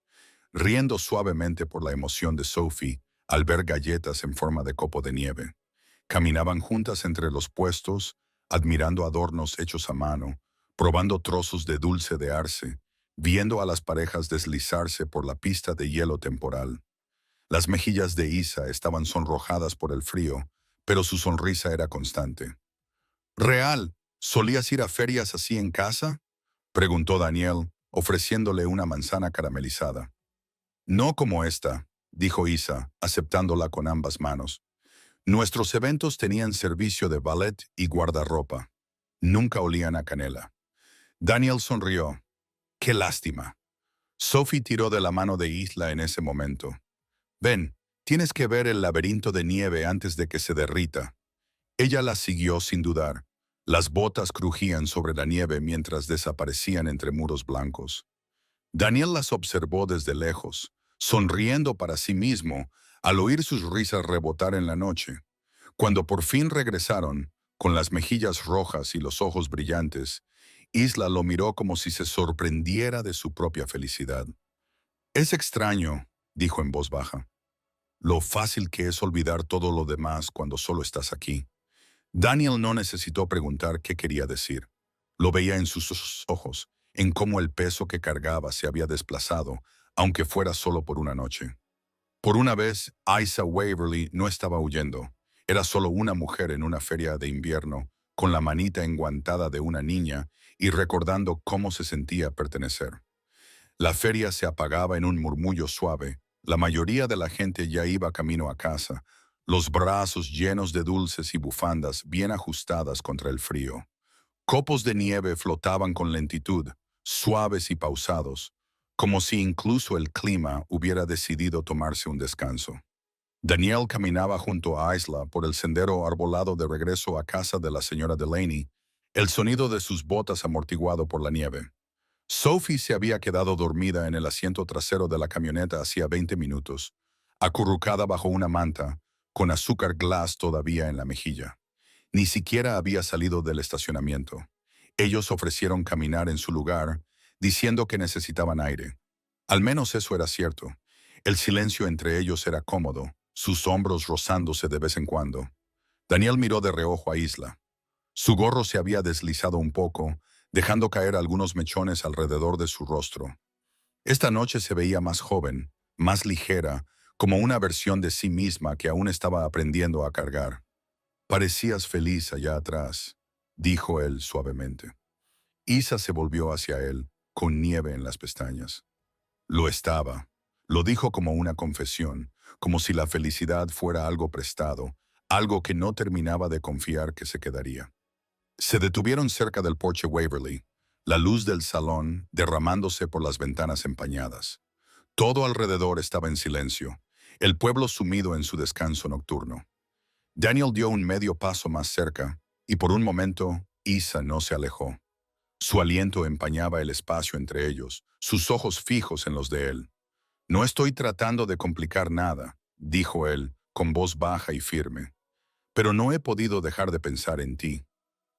riendo suavemente por la emoción de Sophie al ver galletas en forma de copo de nieve. Caminaban juntas entre los puestos, admirando adornos hechos a mano, probando trozos de dulce de arce, viendo a las parejas deslizarse por la pista de hielo temporal. Las mejillas de Isa estaban sonrojadas por el frío, pero su sonrisa era constante. «Real, ¿solías ir a ferias así en casa?», preguntó Daniel, ofreciéndole una manzana caramelizada. «No como esta», dijo Isa, aceptándola con ambas manos. «Nuestros eventos tenían servicio de ballet y guardarropa. Nunca olían a canela». Daniel sonrió. «Qué lástima». Sophie tiró de la mano de Isla en ese momento. «Ven, tienes que ver el laberinto de nieve antes de que se derrita». Ella la siguió sin dudar. Las botas crujían sobre la nieve mientras desaparecían entre muros blancos. Daniel las observó desde lejos, sonriendo para sí mismo al oír sus risas rebotar en la noche. Cuando por fin regresaron, con las mejillas rojas y los ojos brillantes, Isla lo miró como si se sorprendiera de su propia felicidad. «Es extraño», dijo en voz baja, «lo fácil que es olvidar todo lo demás cuando solo estás aquí». Daniel no necesitó preguntar qué quería decir. Lo veía en sus ojos, en cómo el peso que cargaba se había desplazado, aunque fuera solo por una noche. Por una vez, Isa Waverly no estaba huyendo. Era solo una mujer en una feria de invierno, con la manita enguantada de una niña y recordando cómo se sentía pertenecer. La feria se apagaba en un murmullo suave. La mayoría de la gente ya iba camino a casa, los brazos llenos de dulces y bufandas bien ajustadas contra el frío. Copos de nieve flotaban con lentitud, suaves y pausados, como si incluso el clima hubiera decidido tomarse un descanso. Daniel caminaba junto a Isla por el sendero arbolado de regreso a casa de la señora Delaney, el sonido de sus botas amortiguado por la nieve. Sophie se había quedado dormida en el asiento trasero de la camioneta hacía 20 minutos, acurrucada bajo una manta, con azúcar glass todavía en la mejilla. Ni siquiera había salido del estacionamiento. Ellos ofrecieron caminar en su lugar, diciendo que necesitaban aire. Al menos eso era cierto. El silencio entre ellos era cómodo, sus hombros rozándose de vez en cuando. Daniel miró de reojo a Isla. Su gorro se había deslizado un poco, dejando caer algunos mechones alrededor de su rostro. Esta noche se veía más joven, más ligera, como una versión de sí misma que aún estaba aprendiendo a cargar. «Parecías feliz allá atrás», dijo él suavemente. Isa se volvió hacia él, con nieve en las pestañas. Lo estaba. Lo dijo como una confesión, como si la felicidad fuera algo prestado, algo que no terminaba de confiar que se quedaría. Se detuvieron cerca del porche Waverly, la luz del salón derramándose por las ventanas empañadas. Todo alrededor estaba en silencio, el pueblo sumido en su descanso nocturno. Daniel dio un medio paso más cerca, y por un momento, Isa no se alejó. Su aliento empañaba el espacio entre ellos, sus ojos fijos en los de él. «No estoy tratando de complicar nada», dijo él, con voz baja y firme. «Pero no he podido dejar de pensar en ti».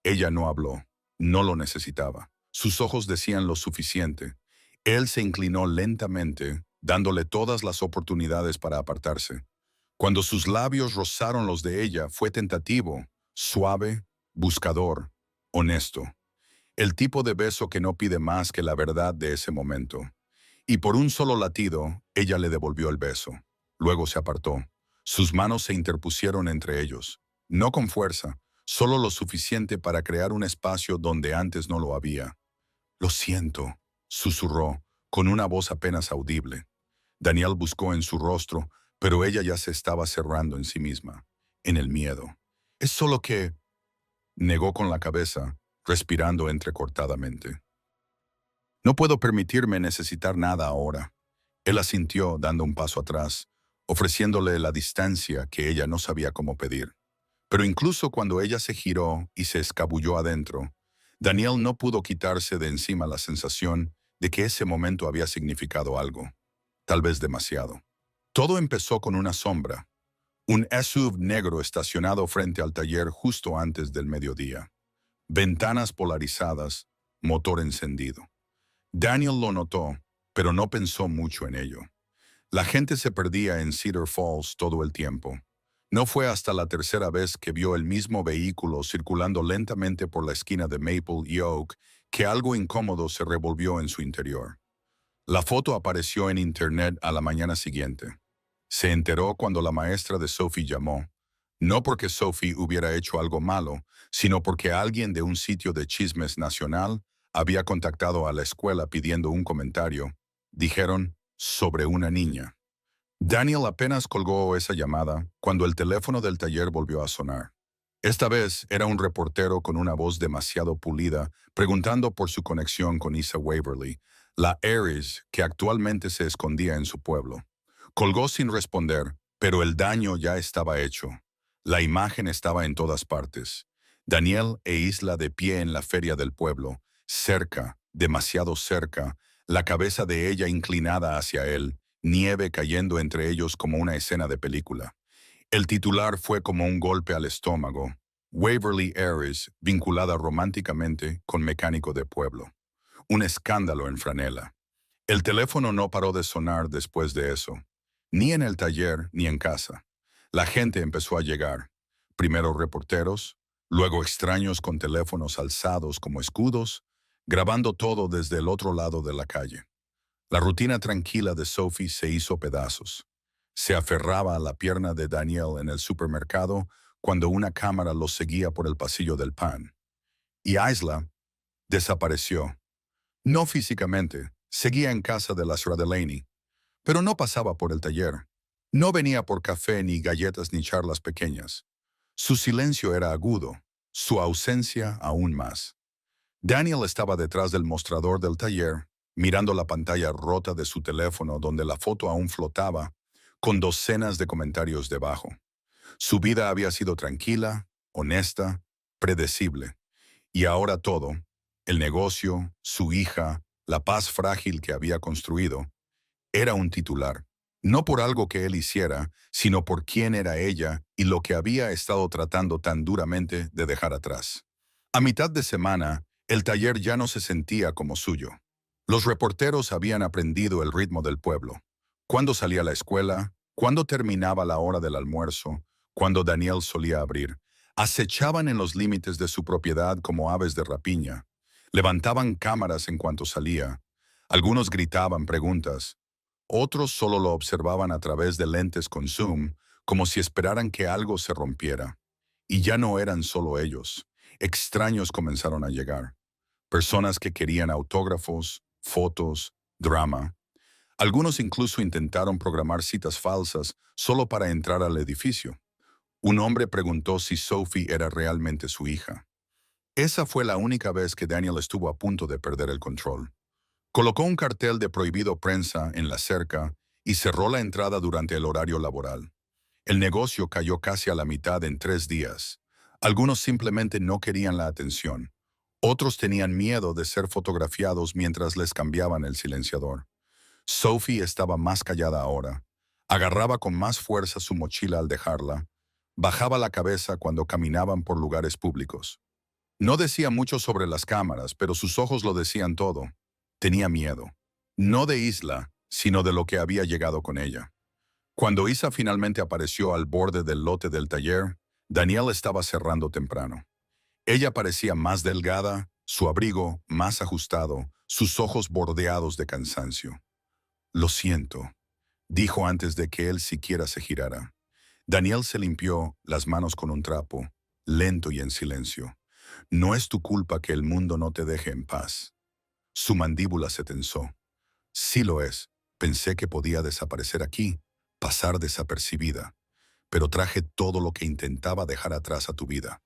Ella no habló. No lo necesitaba. Sus ojos decían lo suficiente. Él se inclinó lentamente, dándole todas las oportunidades para apartarse. Cuando sus labios rozaron los de ella, fue tentativo, suave, buscador, honesto. El tipo de beso que no pide más que la verdad de ese momento. Y por un solo latido, ella le devolvió el beso. Luego se apartó. Sus manos se interpusieron entre ellos. No con fuerza, solo lo suficiente para crear un espacio donde antes no lo había. «Lo siento», susurró, con una voz apenas audible. Daniel buscó en su rostro, pero ella ya se estaba cerrando en sí misma, en el miedo. «Es solo que…», negó con la cabeza, respirando entrecortadamente. «No puedo permitirme necesitar nada ahora». Él asintió, dando un paso atrás, ofreciéndole la distancia que ella no sabía cómo pedir. Pero incluso cuando ella se giró y se escabulló adentro, Daniel no pudo quitarse de encima la sensación de que ese momento había significado algo, tal vez demasiado. Todo empezó con una sombra, un SUV negro estacionado frente al taller justo antes del mediodía. Ventanas polarizadas, motor encendido. Daniel lo notó, pero no pensó mucho en ello. La gente se perdía en Cedar Falls todo el tiempo. No fue hasta la tercera vez que vio el mismo vehículo circulando lentamente por la esquina de Maple y Oak que algo incómodo se revolvió en su interior. La foto apareció en internet a la mañana siguiente. Se enteró cuando la maestra de Sophie llamó, no porque Sophie hubiera hecho algo malo, sino porque alguien de un sitio de chismes nacional había contactado a la escuela pidiendo un comentario, dijeron, sobre una niña. Daniel apenas colgó esa llamada cuando el teléfono del taller volvió a sonar. Esta vez era un reportero con una voz demasiado pulida preguntando por su conexión con Isa Waverly, la heiress que actualmente se escondía en su pueblo. Colgó sin responder, pero el daño ya estaba hecho. La imagen estaba en todas partes. Daniel e Isla de pie en la feria del pueblo, cerca, demasiado cerca, la cabeza de ella inclinada hacia él, nieve cayendo entre ellos como una escena de película. El titular fue como un golpe al estómago. Waverly Heiress vinculada románticamente con mecánico de pueblo. Un escándalo en franela. El teléfono no paró de sonar después de eso. Ni en el taller ni en casa. La gente empezó a llegar. Primero reporteros, luego extraños con teléfonos alzados como escudos, grabando todo desde el otro lado de la calle. La rutina tranquila de Sophie se hizo pedazos. Se aferraba a la pierna de Daniel en el supermercado cuando una cámara los seguía por el pasillo del pan. Y Isla desapareció. No físicamente, seguía en casa de la señora Delaney, pero no pasaba por el taller. No venía por café, ni galletas, ni charlas pequeñas. Su silencio era agudo, su ausencia aún más. Daniel estaba detrás del mostrador del taller, mirando la pantalla rota de su teléfono donde la foto aún flotaba, con docenas de comentarios debajo. Su vida había sido tranquila, honesta, predecible. Y ahora todo, el negocio, su hija, la paz frágil que había construido, era un titular. No por algo que él hiciera, sino por quién era ella y lo que había estado tratando tan duramente de dejar atrás. A mitad de semana, el taller ya no se sentía como suyo. Los reporteros habían aprendido el ritmo del pueblo. Cuándo salía a la escuela, cuándo terminaba la hora del almuerzo, cuándo Daniel solía abrir. Acechaban en los límites de su propiedad como aves de rapiña. Levantaban cámaras en cuanto salía. Algunos gritaban preguntas. Otros solo lo observaban a través de lentes con zoom, como si esperaran que algo se rompiera. Y ya no eran solo ellos. Extraños comenzaron a llegar. Personas que querían autógrafos, fotos, drama. Algunos incluso intentaron programar citas falsas solo para entrar al edificio. Un hombre preguntó si Sophie era realmente su hija. Esa fue la única vez que Daniel estuvo a punto de perder el control. Colocó un cartel de prohibido prensa en la cerca y cerró la entrada durante el horario laboral. El negocio cayó casi a la mitad en 3 días. Algunos simplemente no querían la atención. Otros tenían miedo de ser fotografiados mientras les cambiaban el silenciador. Sophie estaba más callada ahora. Agarraba con más fuerza su mochila al dejarla. Bajaba la cabeza cuando caminaban por lugares públicos. No decía mucho sobre las cámaras, pero sus ojos lo decían todo. Tenía miedo. No de Isla, sino de lo que había llegado con ella. Cuando Isa finalmente apareció al borde del lote del taller, Daniel estaba cerrando temprano. Ella parecía más delgada, su abrigo más ajustado, sus ojos bordeados de cansancio. «Lo siento», dijo antes de que él siquiera se girara. Daniel se limpió las manos con un trapo, lento y en silencio. «No es tu culpa que el mundo no te deje en paz». Su mandíbula se tensó. «Sí lo es. Pensé que podía desaparecer aquí, pasar desapercibida, pero traje todo lo que intentaba dejar atrás a tu vida,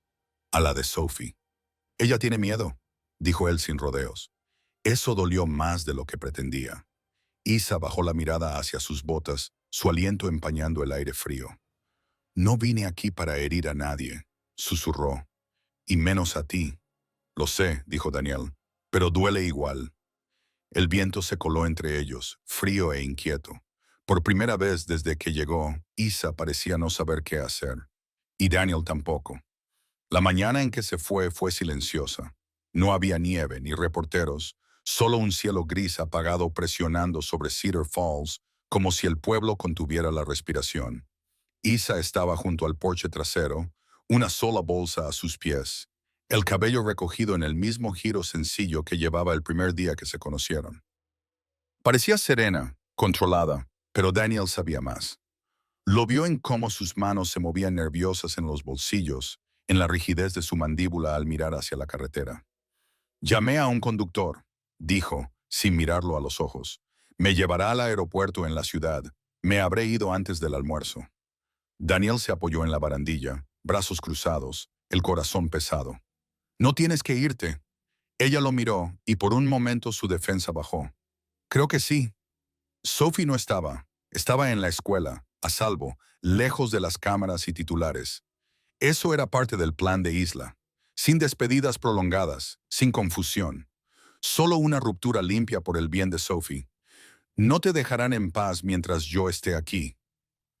a la de Sophie». «Ella tiene miedo», dijo él sin rodeos. Eso dolió más de lo que pretendía. Isa bajó la mirada hacia sus botas, su aliento empañando el aire frío. «No vine aquí para herir a nadie», susurró. «Y menos a ti». «Lo sé», dijo Daniel, «pero duele igual». El viento se coló entre ellos, frío e inquieto. Por primera vez desde que llegó, Isa parecía no saber qué hacer. Y Daniel tampoco. La mañana en que se fue silenciosa. No había nieve ni reporteros, solo un cielo gris apagado presionando sobre Cedar Falls, como si el pueblo contuviera la respiración. Isa estaba junto al porche trasero, una sola bolsa a sus pies, el cabello recogido en el mismo giro sencillo que llevaba el primer día que se conocieron. Parecía serena, controlada, pero Daniel sabía más. Lo vio en cómo sus manos se movían nerviosas en los bolsillos, en la rigidez de su mandíbula al mirar hacia la carretera. «Llamé a un conductor», dijo, sin mirarlo a los ojos. «Me llevará al aeropuerto en la ciudad. Me habré ido antes del almuerzo». Daniel se apoyó en la barandilla, brazos cruzados, el corazón pesado. «No tienes que irte». Ella lo miró y por un momento su defensa bajó. «Creo que sí». Sophie no estaba. Estaba en la escuela, a salvo, lejos de las cámaras y titulares. Eso era parte del plan de Isla. Sin despedidas prolongadas, sin confusión. Solo una ruptura limpia por el bien de Sophie. «No te dejarán en paz mientras yo esté aquí»,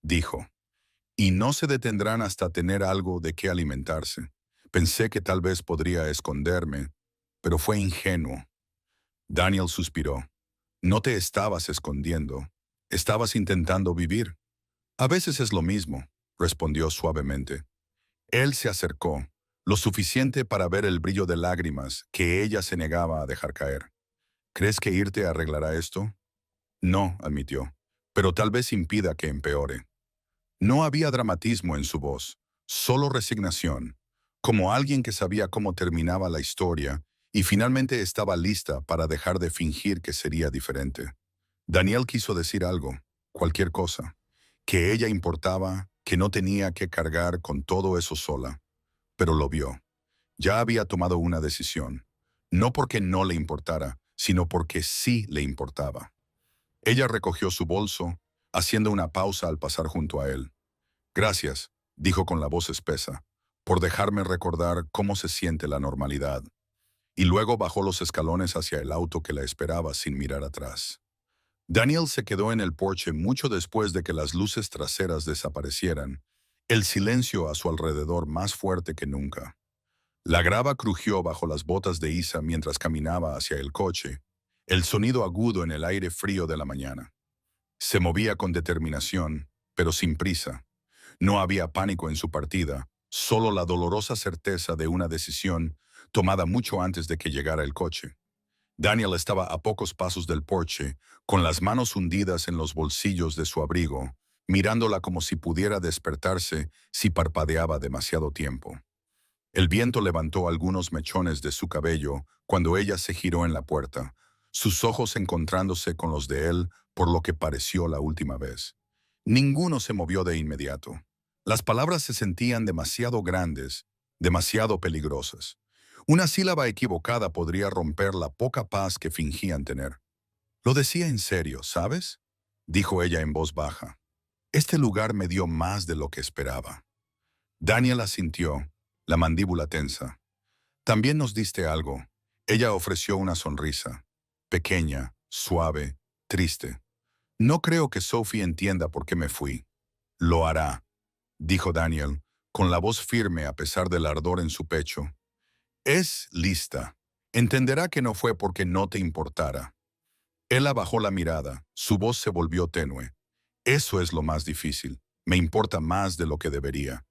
dijo. «Y no se detendrán hasta tener algo de qué alimentarse. Pensé que tal vez podría esconderme, pero fue ingenuo». Daniel suspiró. «No te estabas escondiendo. Estabas intentando vivir». «A veces es lo mismo», respondió suavemente. Él se acercó, lo suficiente para ver el brillo de lágrimas que ella se negaba a dejar caer. «¿Crees que irte arreglará esto?» «No», admitió, «pero tal vez impida que empeore». No había dramatismo en su voz, solo resignación, como alguien que sabía cómo terminaba la historia y finalmente estaba lista para dejar de fingir que sería diferente. Daniel quiso decir algo, cualquier cosa, que ella importaba, que no tenía que cargar con todo eso sola, pero lo vio. Ya había tomado una decisión, no porque no le importara, sino porque sí le importaba. Ella recogió su bolso, haciendo una pausa al pasar junto a él. «Gracias», dijo con la voz espesa, «por dejarme recordar cómo se siente la normalidad». Y luego bajó los escalones hacia el auto que la esperaba sin mirar atrás. Daniel se quedó en el porche mucho después de que las luces traseras desaparecieran, el silencio a su alrededor más fuerte que nunca. La grava crujió bajo las botas de Isa mientras caminaba hacia el coche, el sonido agudo en el aire frío de la mañana. Se movía con determinación, pero sin prisa. No había pánico en su partida, solo la dolorosa certeza de una decisión tomada mucho antes de que llegara el coche. Daniel estaba a pocos pasos del porche, con las manos hundidas en los bolsillos de su abrigo, mirándola como si pudiera despertarse si parpadeaba demasiado tiempo. El viento levantó algunos mechones de su cabello cuando ella se giró en la puerta, sus ojos encontrándose con los de él por lo que pareció la última vez. Ninguno se movió de inmediato. Las palabras se sentían demasiado grandes, demasiado peligrosas. Una sílaba equivocada podría romper la poca paz que fingían tener. «Lo decía en serio, ¿sabes?», dijo ella en voz baja. Este lugar me dio más de lo que esperaba. Daniel asintió, la mandíbula tensa. También nos diste algo. Ella ofreció una sonrisa. Pequeña, suave, triste. No creo que Sophie entienda por qué me fui. Lo hará, dijo Daniel, con la voz firme a pesar del ardor en su pecho. Es lista. Entenderá que no fue porque no te importara. Él bajó la mirada, su voz se volvió tenue. Eso es lo más difícil. Me importa más de lo que debería.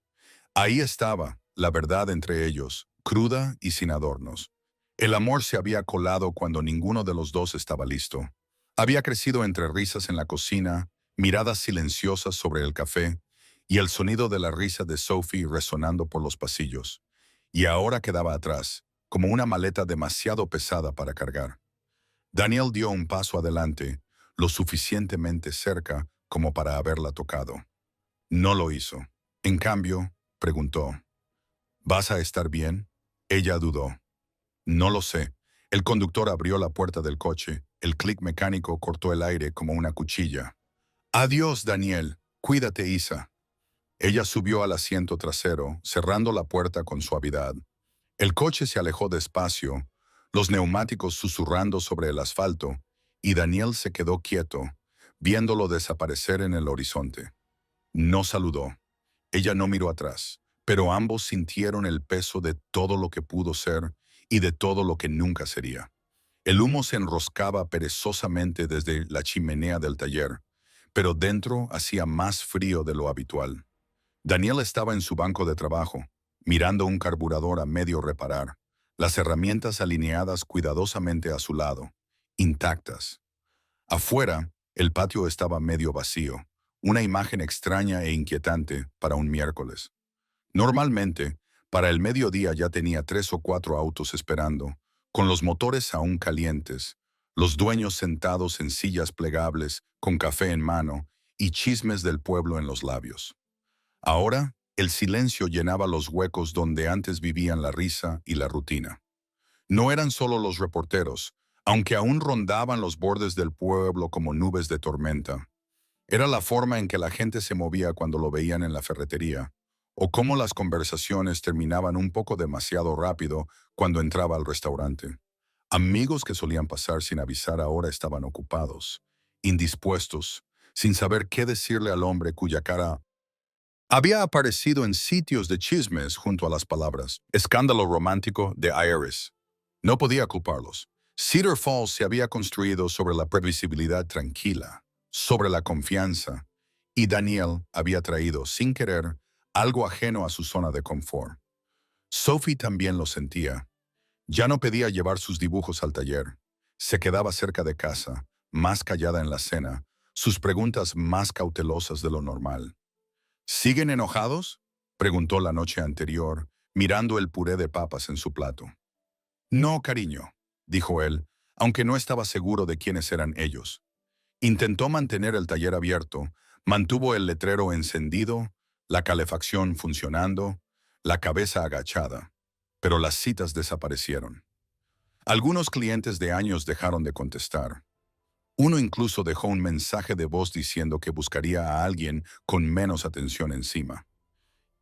Ahí estaba, la verdad entre ellos, cruda y sin adornos. El amor se había colado cuando ninguno de los dos estaba listo. Había crecido entre risas en la cocina, miradas silenciosas sobre el café y el sonido de la risa de Sophie resonando por los pasillos. Y ahora quedaba atrás, como una maleta demasiado pesada para cargar. Daniel dio un paso adelante, lo suficientemente cerca como para haberla tocado. No lo hizo. En cambio, preguntó, ¿vas a estar bien? Ella dudó. No lo sé. El conductor abrió la puerta del coche. El clic mecánico cortó el aire como una cuchilla. Adiós, Daniel. Cuídate, Isa. Ella subió al asiento trasero, cerrando la puerta con suavidad. El coche se alejó despacio, los neumáticos susurrando sobre el asfalto, y Daniel se quedó quieto, viéndolo desaparecer en el horizonte. No saludó. Ella no miró atrás, pero ambos sintieron el peso de todo lo que pudo ser y de todo lo que nunca sería. El humo se enroscaba perezosamente desde la chimenea del taller, pero dentro hacía más frío de lo habitual. Daniel estaba en su banco de trabajo, mirando un carburador a medio reparar, las herramientas alineadas cuidadosamente a su lado, intactas. Afuera, el patio estaba medio vacío, una imagen extraña e inquietante para un miércoles. Normalmente, para el mediodía ya tenía 3 o 4 autos esperando, con los motores aún calientes, los dueños sentados en sillas plegables, con café en mano y chismes del pueblo en los labios. Ahora, el silencio llenaba los huecos donde antes vivían la risa y la rutina. No eran solo los reporteros, aunque aún rondaban los bordes del pueblo como nubes de tormenta. Era la forma en que la gente se movía cuando lo veían en la ferretería, o cómo las conversaciones terminaban un poco demasiado rápido cuando entraba al restaurante. Amigos que solían pasar sin avisar ahora estaban ocupados, indispuestos, sin saber qué decirle al hombre cuya cara había aparecido en sitios de chismes junto a las palabras escándalo romántico de Iris. No podía culparlos. Cedar Falls se había construido sobre la previsibilidad tranquila, sobre la confianza, y Daniel había traído, sin querer, algo ajeno a su zona de confort. Sophie también lo sentía. Ya no pedía llevar sus dibujos al taller. Se quedaba cerca de casa, más callada en la cena, sus preguntas más cautelosas de lo normal. ¿Siguen enojados?, preguntó la noche anterior, mirando el puré de papas en su plato. No, cariño, dijo él, aunque no estaba seguro de quiénes eran ellos. Intentó mantener el taller abierto, mantuvo el letrero encendido, la calefacción funcionando, la cabeza agachada, pero las citas desaparecieron. Algunos clientes de años dejaron de contestar. Uno incluso dejó un mensaje de voz diciendo que buscaría a alguien con menos atención encima.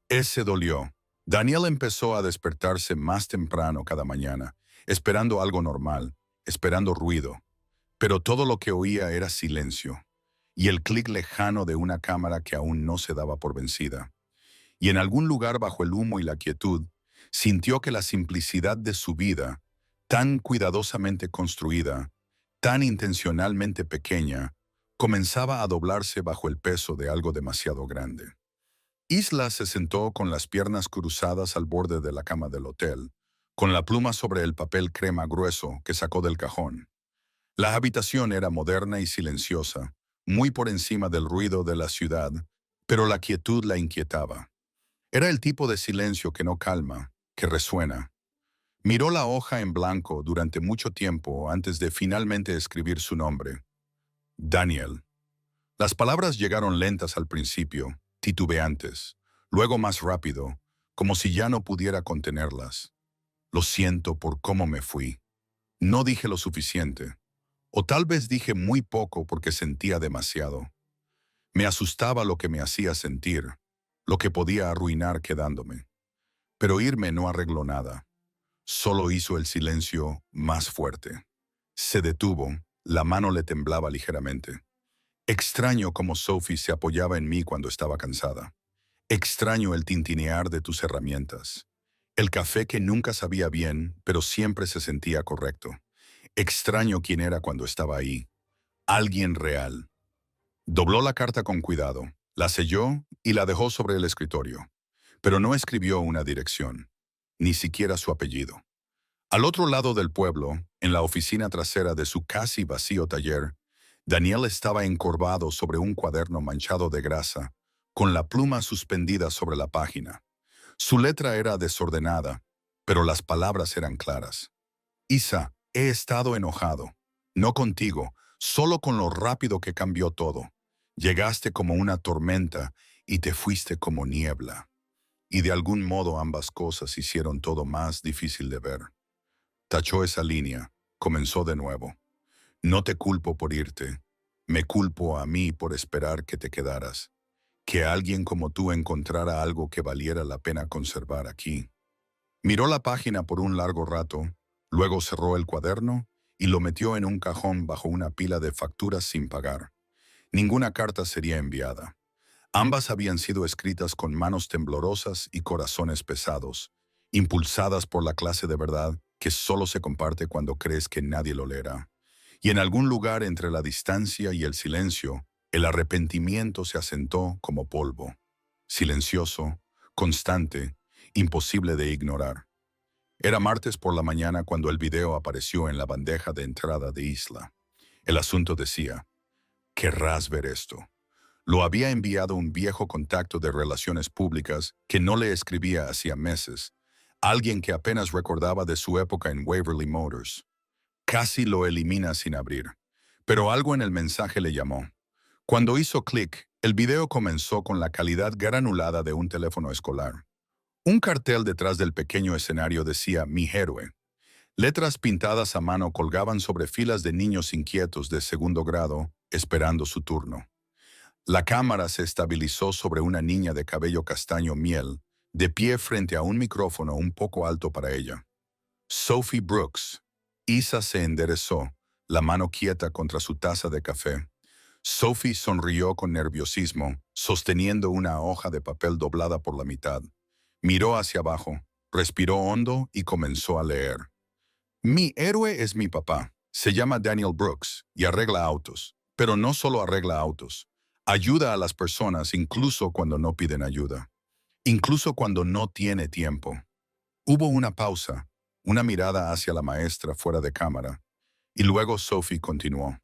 Ese dolió. Daniel empezó a despertarse más temprano cada mañana, esperando algo normal, esperando ruido. Pero todo lo que oía era silencio, y el clic lejano de una cámara que aún no se daba por vencida. Y en algún lugar bajo el humo y la quietud, sintió que la simplicidad de su vida, tan cuidadosamente construida, tan intencionalmente pequeña, comenzaba a doblarse bajo el peso de algo demasiado grande. Isla se sentó con las piernas cruzadas al borde de la cama del hotel, con la pluma sobre el papel crema grueso que sacó del cajón. La habitación era moderna y silenciosa, muy por encima del ruido de la ciudad, pero la quietud la inquietaba. Era el tipo de silencio que no calma, que resuena. Miró la hoja en blanco durante mucho tiempo antes de finalmente escribir su nombre. Daniel. Las palabras llegaron lentas al principio, titubeantes, luego más rápido, como si ya no pudiera contenerlas. Lo siento por cómo me fui. No dije lo suficiente. O tal vez dije muy poco porque sentía demasiado. Me asustaba lo que me hacía sentir, lo que podía arruinar quedándome. Pero irme no arregló nada. Solo hizo el silencio más fuerte. Se detuvo, la mano le temblaba ligeramente. Extraño cómo Sophie se apoyaba en mí cuando estaba cansada. Extraño el tintinear de tus herramientas. El café que nunca sabía bien, pero siempre se sentía correcto. Extraño quién era cuando estaba ahí. Alguien real. Dobló la carta con cuidado, la selló y la dejó sobre el escritorio. Pero no escribió una dirección, ni siquiera su apellido. Al otro lado del pueblo, en la oficina trasera de su casi vacío taller, Daniel estaba encorvado sobre un cuaderno manchado de grasa, con la pluma suspendida sobre la página. Su letra era desordenada, pero las palabras eran claras. Isa, he estado enojado. No contigo, solo con lo rápido que cambió todo. Llegaste como una tormenta y te fuiste como niebla. Y de algún modo ambas cosas hicieron todo más difícil de ver. Tachó esa línea, comenzó de nuevo. No te culpo por irte. Me culpo a mí por esperar que te quedaras. Que alguien como tú encontrara algo que valiera la pena conservar aquí. Miró la página por un largo rato, luego cerró el cuaderno y lo metió en un cajón bajo una pila de facturas sin pagar. Ninguna carta sería enviada. Ambas habían sido escritas con manos temblorosas y corazones pesados, impulsadas por la clase de verdad que solo se comparte cuando crees que nadie lo leerá. Y en algún lugar entre la distancia y el silencio, el arrepentimiento se asentó como polvo. Silencioso, constante, imposible de ignorar. Era martes por la mañana cuando el video apareció en la bandeja de entrada de Isla. El asunto decía, «Querrás ver esto». Lo había enviado un viejo contacto de relaciones públicas que no le escribía hacía meses, alguien que apenas recordaba de su época en Waverly Motors. Casi lo elimina sin abrir, pero algo en el mensaje le llamó. Cuando hizo clic, el video comenzó con la calidad granulada de un teléfono escolar. Un cartel detrás del pequeño escenario decía «Mi héroe». Letras pintadas a mano colgaban sobre filas de niños inquietos de segundo grado, esperando su turno. La cámara se estabilizó sobre una niña de cabello castaño miel, de pie frente a un micrófono un poco alto para ella. Sophie Brooks. Isa se enderezó, la mano quieta contra su taza de café. Sophie sonrió con nerviosismo, sosteniendo una hoja de papel doblada por la mitad. Miró hacia abajo, respiró hondo y comenzó a leer. Mi héroe es mi papá. Se llama Daniel Brooks y arregla autos. Pero no solo arregla autos. Ayuda a las personas incluso cuando no piden ayuda. Incluso cuando no tiene tiempo. Hubo una pausa, una mirada hacia la maestra fuera de cámara. Y luego Sophie continuó.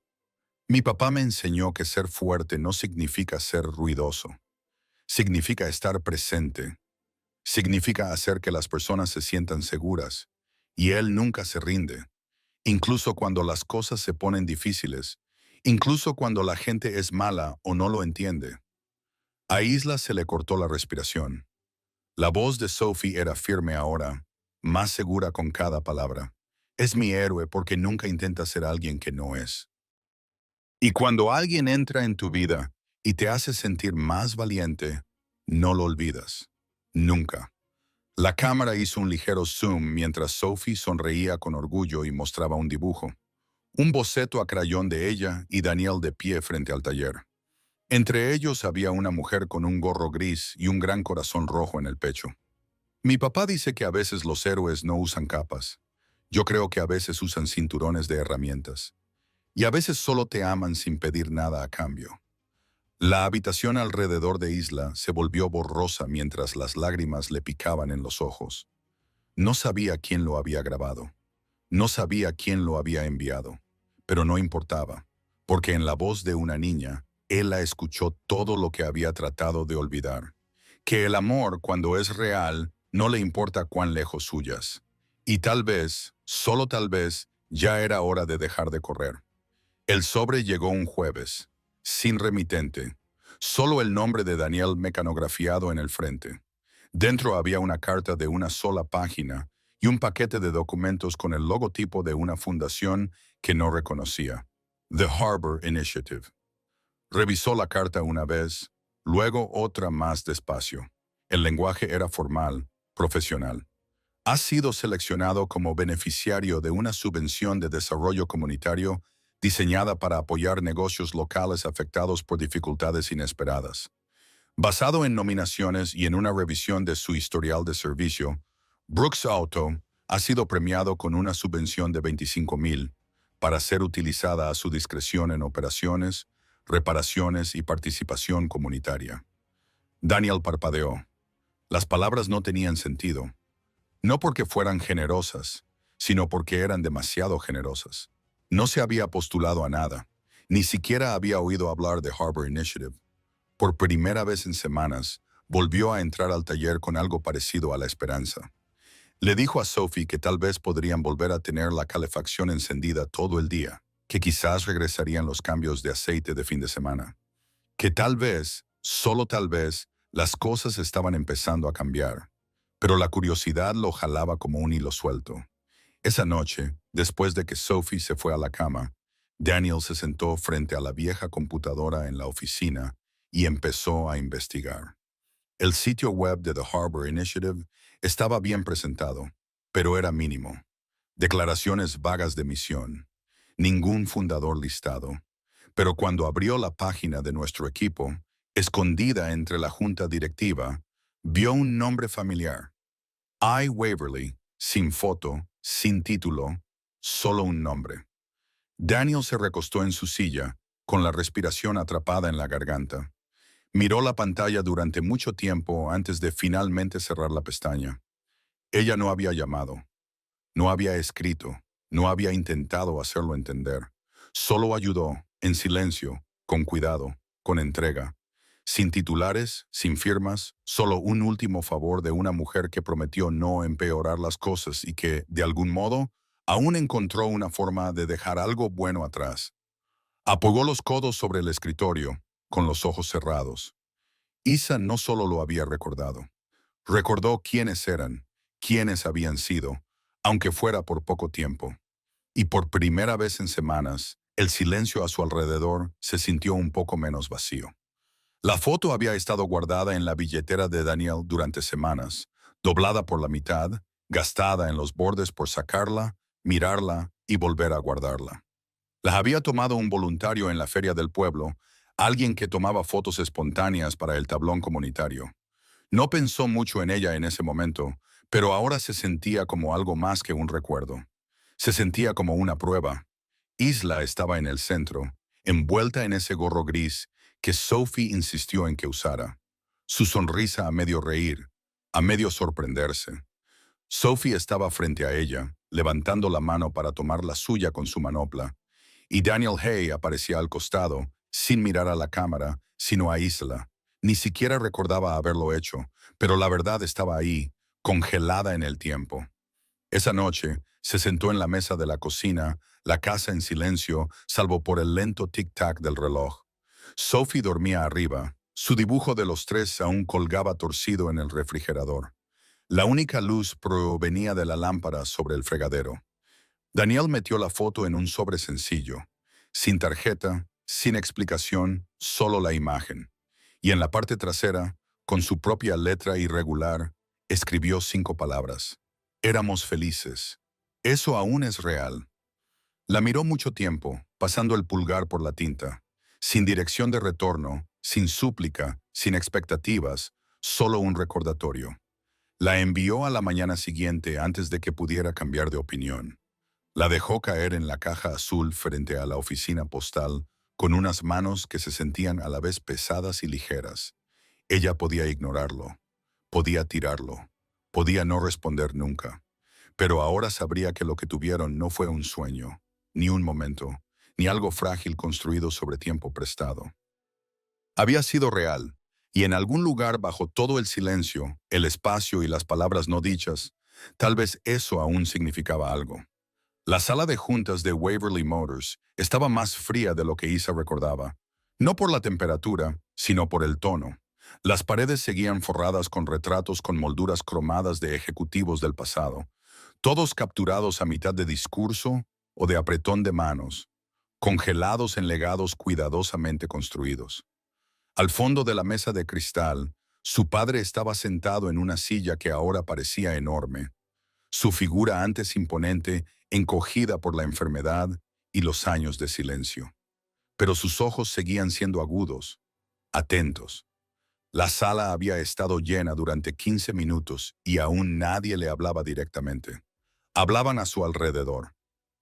Mi papá me enseñó que ser fuerte no significa ser ruidoso. Significa estar presente. Significa hacer que las personas se sientan seguras. Y él nunca se rinde. Incluso cuando las cosas se ponen difíciles. Incluso cuando la gente es mala o no lo entiende. A Isla se le cortó la respiración. La voz de Sophie era firme ahora, más segura con cada palabra. Es mi héroe porque nunca intenta ser alguien que no es. Y cuando alguien entra en tu vida y te hace sentir más valiente, no lo olvidas. Nunca. La cámara hizo un ligero zoom mientras Sophie sonreía con orgullo y mostraba un dibujo. Un boceto a crayón de ella y Daniel de pie frente al taller. Entre ellos había una mujer con un gorro gris y un gran corazón rojo en el pecho. Mi papá dice que a veces los héroes no usan capas. Yo creo que a veces usan cinturones de herramientas. Y a veces solo te aman sin pedir nada a cambio. La habitación alrededor de Isla se volvió borrosa mientras las lágrimas le picaban en los ojos. No sabía quién lo había grabado. No sabía quién lo había enviado. Pero no importaba, porque en la voz de una niña, él la escuchó todo lo que había tratado de olvidar. Que el amor, cuando es real, no le importa cuán lejos huyas. Y tal vez, solo tal vez, ya era hora de dejar de correr. El sobre llegó un jueves, sin remitente, solo el nombre de Daniel mecanografiado en el frente. Dentro había una carta de una sola página y un paquete de documentos con el logotipo de una fundación que no reconocía. The Harbor Initiative. Revisó la carta una vez, luego otra más despacio. El lenguaje era formal, profesional. Has sido seleccionado como beneficiario de una subvención de desarrollo comunitario diseñada para apoyar negocios locales afectados por dificultades inesperadas. Basado en nominaciones y en una revisión de su historial de servicio, Brooks Auto ha sido premiado con una subvención de 25,000 para ser utilizada a su discreción en operaciones, reparaciones y participación comunitaria. Daniel parpadeó. Las palabras no tenían sentido, no porque fueran generosas, sino porque eran demasiado generosas. No se había postulado a nada, ni siquiera había oído hablar de Harbor Initiative. Por primera vez en semanas, volvió a entrar al taller con algo parecido a la esperanza. Le dijo a Sophie que tal vez podrían volver a tener la calefacción encendida todo el día, que quizás regresarían los cambios de aceite de fin de semana, que tal vez, solo tal vez, las cosas estaban empezando a cambiar, pero la curiosidad lo jalaba como un hilo suelto. Esa noche, después de que Sophie se fue a la cama, Daniel se sentó frente a la vieja computadora en la oficina y empezó a investigar. El sitio web de The Harbor Initiative estaba bien presentado, pero era mínimo. Declaraciones vagas de misión. Ningún fundador listado. Pero cuando abrió la página de nuestro equipo, escondida entre la junta directiva, vio un nombre familiar. I. Waverly, sin foto, sin título, solo un nombre. Daniel se recostó en su silla, con la respiración atrapada en la garganta. Miró la pantalla durante mucho tiempo antes de finalmente cerrar la pestaña. Ella no había llamado, no había escrito, no había intentado hacerlo entender. Solo ayudó, en silencio, con cuidado, con entrega. Sin titulares, sin firmas, solo un último favor de una mujer que prometió no empeorar las cosas y que, de algún modo, aún encontró una forma de dejar algo bueno atrás. Apoyó los codos sobre el escritorio, con los ojos cerrados. Isa no solo lo había recordado. Recordó quiénes eran, quiénes habían sido, aunque fuera por poco tiempo. Y por primera vez en semanas, el silencio a su alrededor se sintió un poco menos vacío. La foto había estado guardada en la billetera de Daniel durante semanas, doblada por la mitad, gastada en los bordes por sacarla, mirarla y volver a guardarla. La había tomado un voluntario en la feria del pueblo, alguien que tomaba fotos espontáneas para el tablón comunitario. No pensó mucho en ella en ese momento, pero ahora se sentía como algo más que un recuerdo. Se sentía como una prueba. Isla estaba en el centro, envuelta en ese gorro gris que Sophie insistió en que usara. Su sonrisa a medio reír, a medio sorprenderse. Sophie estaba frente a ella, levantando la mano para tomar la suya con su manopla, y Daniel Hay aparecía al costado, sin mirar a la cámara, sino a Isla. Ni siquiera recordaba haberlo hecho, pero la verdad estaba ahí, congelada en el tiempo. Esa noche, se sentó en la mesa de la cocina, la casa en silencio, salvo por el lento tic-tac del reloj. Sophie dormía arriba. Su dibujo de los tres aún colgaba torcido en el refrigerador. La única luz provenía de la lámpara sobre el fregadero. Daniel metió la foto en un sobre sencillo, sin tarjeta, sin explicación, solo la imagen. Y en la parte trasera, con su propia letra irregular, escribió 5 palabras. Éramos felices. Eso aún es real. La miró mucho tiempo, pasando el pulgar por la tinta, sin dirección de retorno, sin súplica, sin expectativas, solo un recordatorio. La envió a la mañana siguiente antes de que pudiera cambiar de opinión. La dejó caer en la caja azul frente a la oficina postal, con unas manos que se sentían a la vez pesadas y ligeras. Ella podía ignorarlo, podía tirarlo, podía no responder nunca. Pero ahora sabría que lo que tuvieron no fue un sueño, ni un momento, ni algo frágil construido sobre tiempo prestado. Había sido real, y en algún lugar bajo todo el silencio, el espacio y las palabras no dichas, tal vez eso aún significaba algo. La sala de juntas de Waverly Motors estaba más fría de lo que Isa recordaba, no por la temperatura, sino por el tono. Las paredes seguían forradas con retratos con molduras cromadas de ejecutivos del pasado, todos capturados a mitad de discurso o de apretón de manos. congelados en legados cuidadosamente construidos. Al fondo de la mesa de cristal, su padre estaba sentado en una silla que ahora parecía enorme, su figura antes imponente, encogida por la enfermedad y los años de silencio. Pero sus ojos seguían siendo agudos, atentos. La sala había estado llena durante 15 minutos y aún nadie le hablaba directamente. Hablaban a su alrededor.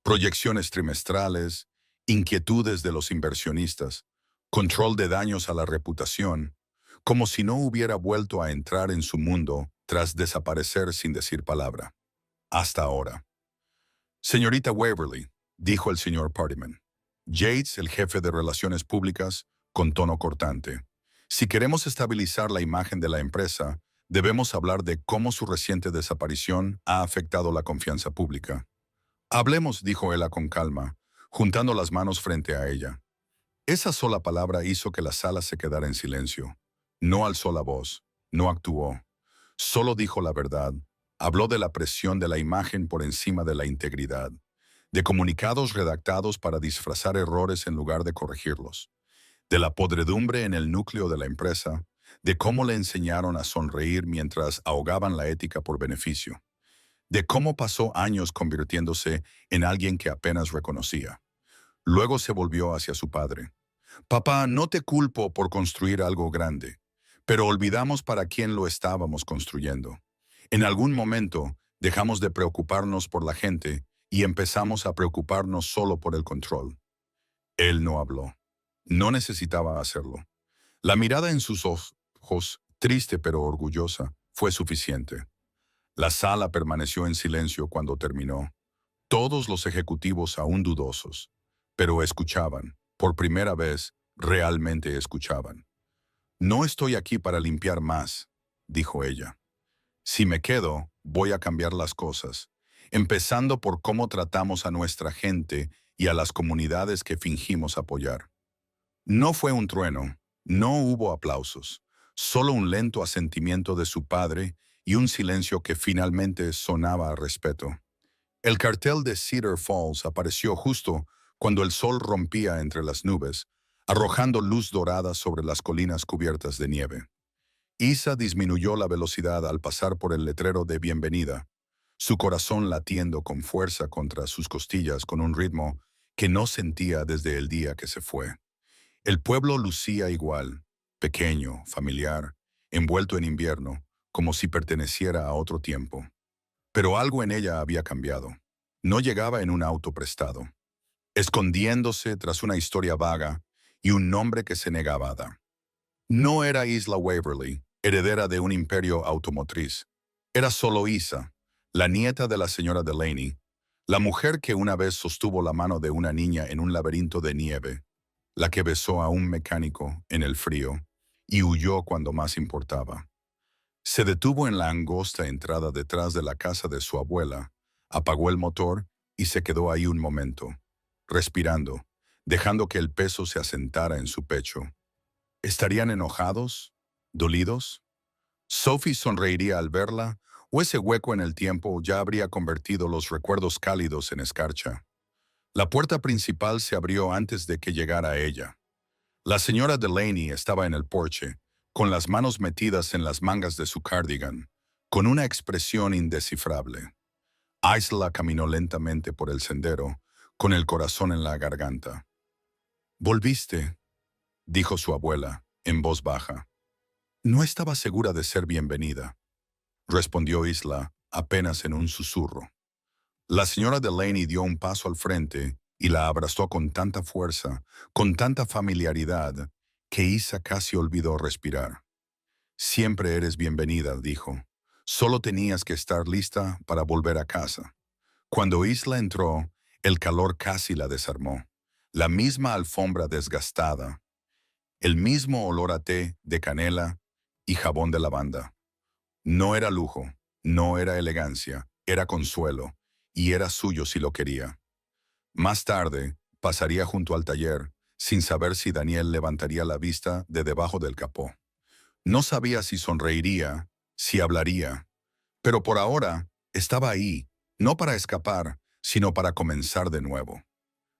Proyecciones trimestrales, inquietudes de los inversionistas, control de daños a la reputación, como si no hubiera vuelto a entrar en su mundo tras desaparecer sin decir palabra. Hasta ahora. Señorita Waverly, dijo el señor Partyman. Yates, el jefe de relaciones públicas, con tono cortante. Si queremos estabilizar la imagen de la empresa, debemos hablar de cómo su reciente desaparición ha afectado la confianza pública. Hablemos, dijo ella con calma, juntando las manos frente a ella. Esa sola palabra hizo que la sala se quedara en silencio. No alzó la voz, no actuó. Solo dijo la verdad. Habló de la presión de la imagen por encima de la integridad, de comunicados redactados para disfrazar errores en lugar de corregirlos, de la podredumbre en el núcleo de la empresa, de cómo le enseñaron a sonreír mientras ahogaban la ética por beneficio, de cómo pasó años convirtiéndose en alguien que apenas reconocía. Luego se volvió hacia su padre. Papá, no te culpo por construir algo grande, pero olvidamos para quién lo estábamos construyendo. En algún momento dejamos de preocuparnos por la gente y empezamos a preocuparnos solo por el control. Él no habló. No necesitaba hacerlo. La mirada en sus ojos, triste pero orgullosa, fue suficiente. La sala permaneció en silencio cuando terminó. Todos los ejecutivos aún dudosos, pero escuchaban. Por primera vez, realmente escuchaban. No estoy aquí para limpiar más, dijo ella. Si me quedo, voy a cambiar las cosas, empezando por cómo tratamos a nuestra gente y a las comunidades que fingimos apoyar. No fue un trueno, no hubo aplausos, solo un lento asentimiento de su padre y un silencio que finalmente sonaba a respeto. El cartel de Cedar Falls apareció justo cuando el sol rompía entre las nubes, arrojando luz dorada sobre las colinas cubiertas de nieve. Isa disminuyó la velocidad al pasar por el letrero de bienvenida, su corazón latiendo con fuerza contra sus costillas con un ritmo que no sentía desde el día que se fue. El pueblo lucía igual, pequeño, familiar, envuelto en invierno, como si perteneciera a otro tiempo. Pero algo en ella había cambiado. No llegaba en un auto prestado, escondiéndose tras una historia vaga y un nombre que se negaba a dar. No era Isla Waverly, heredera de un imperio automotriz. Era solo Isa, la nieta de la señora Delaney, la mujer que una vez sostuvo la mano de una niña en un laberinto de nieve, la que besó a un mecánico en el frío y huyó cuando más importaba. Se detuvo en la angosta entrada detrás de la casa de su abuela, apagó el motor y se quedó ahí un momento, respirando, dejando que el peso se asentara en su pecho. ¿Estarían enojados? ¿Dolidos? ¿Sophie sonreiría al verla? ¿O ese hueco en el tiempo ya habría convertido los recuerdos cálidos en escarcha? La puerta principal se abrió antes de que llegara ella. La señora Delaney estaba en el porche, con las manos metidas en las mangas de su cardigan, con una expresión indescifrable. Isla caminó lentamente por el sendero, con el corazón en la garganta. «¿Volviste?», dijo su abuela, en voz baja. «No estaba segura de ser bienvenida», respondió Isla, apenas en un susurro. La señora Delaney dio un paso al frente y la abrazó con tanta fuerza, con tanta familiaridad, que Isa casi olvidó respirar. «Siempre eres bienvenida», dijo. «Solo tenías que estar lista para volver a casa». Cuando Isla entró, el calor casi la desarmó. La misma alfombra desgastada, el mismo olor a té de canela y jabón de lavanda. No era lujo, no era elegancia, era consuelo, y era suyo si lo quería. Más tarde, pasaría junto al taller, sin saber si Daniel levantaría la vista de debajo del capó. No sabía si sonreiría, si hablaría, pero por ahora estaba ahí, no para escapar, sino para comenzar de nuevo.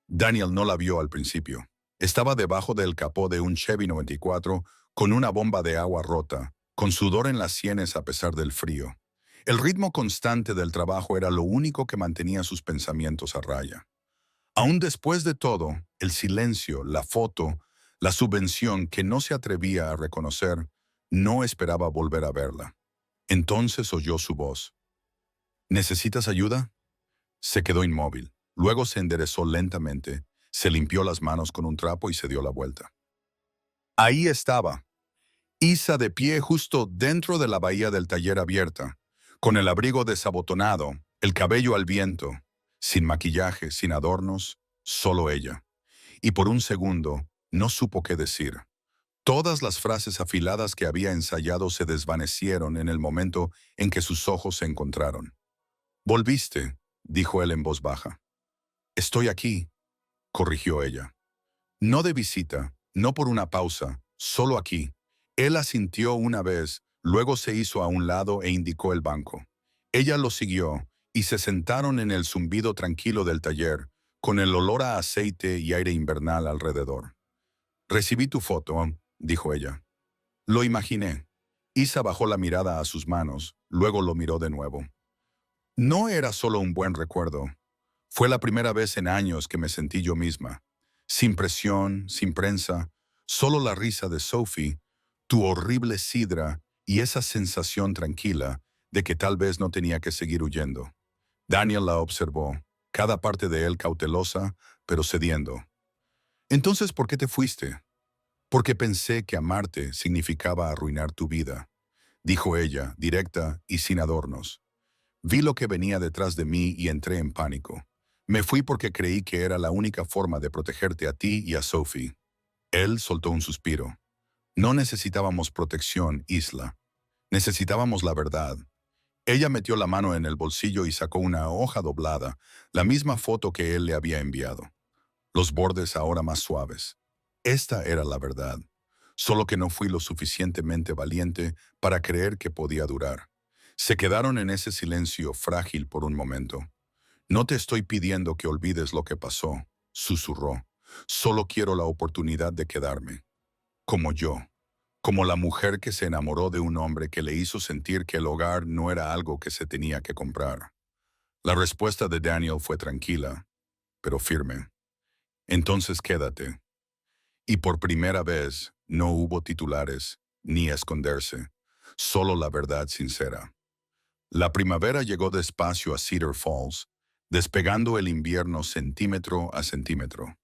Daniel no la vio al principio. Estaba debajo del capó de un Chevy 94 con una bomba de agua rota, con sudor en las sienes a pesar del frío. El ritmo constante del trabajo era lo único que mantenía sus pensamientos a raya. Aún después de todo, el silencio, la foto, la subvención que no se atrevía a reconocer, no esperaba volver a verla. Entonces oyó su voz. ¿Necesitas ayuda? Se quedó inmóvil. Luego se enderezó lentamente, se limpió las manos con un trapo y se dio la vuelta. Ahí estaba, Isa de pie justo dentro de la bahía del taller abierta, con el abrigo desabotonado, el cabello al viento, sin maquillaje, sin adornos, solo ella. Y por un segundo no supo qué decir. Todas las frases afiladas que había ensayado se desvanecieron en el momento en que sus ojos se encontraron. «Volviste», dijo él en voz baja. «Estoy aquí», corrigió ella. «No de visita, no por una pausa, solo aquí». Él asintió una vez, luego se hizo a un lado e indicó el banco. Ella lo siguió, y se sentaron en el zumbido tranquilo del taller, con el olor a aceite y aire invernal alrededor. «Recibí tu foto», dijo ella. «Lo imaginé». Isa bajó la mirada a sus manos, luego lo miró de nuevo. No era solo un buen recuerdo. Fue la primera vez en años que me sentí yo misma. Sin presión, sin prensa, solo la risa de Sophie, tu horrible sidra y esa sensación tranquila de que tal vez no tenía que seguir huyendo. Daniel la observó, cada parte de él cautelosa, pero cediendo. «Entonces, ¿por qué te fuiste?» «Porque pensé que amarte significaba arruinar tu vida», dijo ella, directa y sin adornos. «Vi lo que venía detrás de mí y entré en pánico. Me fui porque creí que era la única forma de protegerte a ti y a Sophie». Él soltó un suspiro. «No necesitábamos protección, Isla. Necesitábamos la verdad». Ella metió la mano en el bolsillo y sacó una hoja doblada, la misma foto que él le había enviado. Los bordes ahora más suaves. Esta era la verdad. Solo que no fui lo suficientemente valiente para creer que podía durar. Se quedaron en ese silencio frágil por un momento. «No te estoy pidiendo que olvides lo que pasó», susurró. «Solo quiero la oportunidad de quedarme. Como yo. Como la mujer que se enamoró de un hombre que le hizo sentir que el hogar no era algo que se tenía que comprar». La respuesta de Daniel fue tranquila, pero firme. «Entonces quédate». Y por primera vez no hubo titulares, ni esconderse, solo la verdad sincera. La primavera llegó despacio a Cedar Falls, despegando el invierno centímetro a centímetro.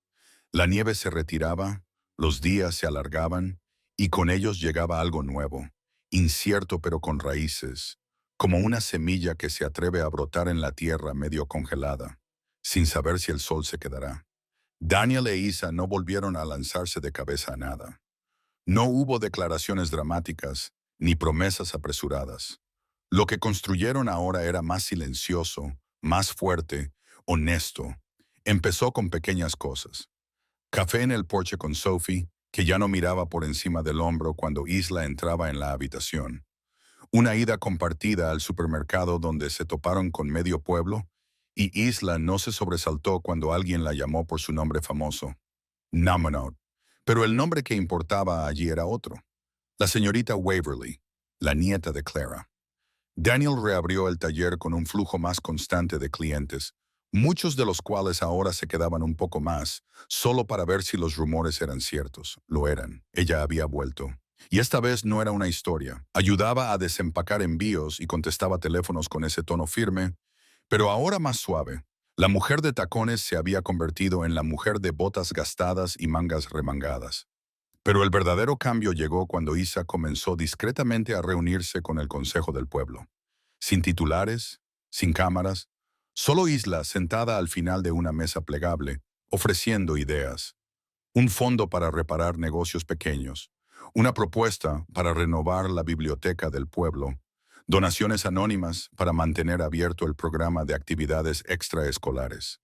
La nieve se retiraba, los días se alargaban, y con ellos llegaba algo nuevo, incierto pero con raíces, como una semilla que se atreve a brotar en la tierra medio congelada, sin saber si el sol se quedará. Daniel e Isa no volvieron a lanzarse de cabeza a nada. No hubo declaraciones dramáticas, ni promesas apresuradas. Lo que construyeron ahora era más silencioso, más fuerte, honesto. Empezó con pequeñas cosas. Café en el porche con Sophie, que ya no miraba por encima del hombro cuando Isla entraba en la habitación. Una ida compartida al supermercado donde se toparon con medio pueblo, y Isla no se sobresaltó cuando alguien la llamó por su nombre famoso, Namanot. Pero el nombre que importaba allí era otro, la señorita Waverly, la nieta de Clara. Daniel reabrió el taller con un flujo más constante de clientes, muchos de los cuales ahora se quedaban un poco más, solo para ver si los rumores eran ciertos. Lo eran. Ella había vuelto. Y esta vez no era una historia. Ayudaba a desempacar envíos y contestaba teléfonos con ese tono firme, pero ahora más suave. La mujer de tacones se había convertido en la mujer de botas gastadas y mangas remangadas. Pero el verdadero cambio llegó cuando Isa comenzó discretamente a reunirse con el Consejo del Pueblo. Sin titulares, sin cámaras, solo Isla sentada al final de una mesa plegable, ofreciendo ideas. Un fondo para reparar negocios pequeños, una propuesta para renovar la biblioteca del pueblo, donaciones anónimas para mantener abierto el programa de actividades extraescolares.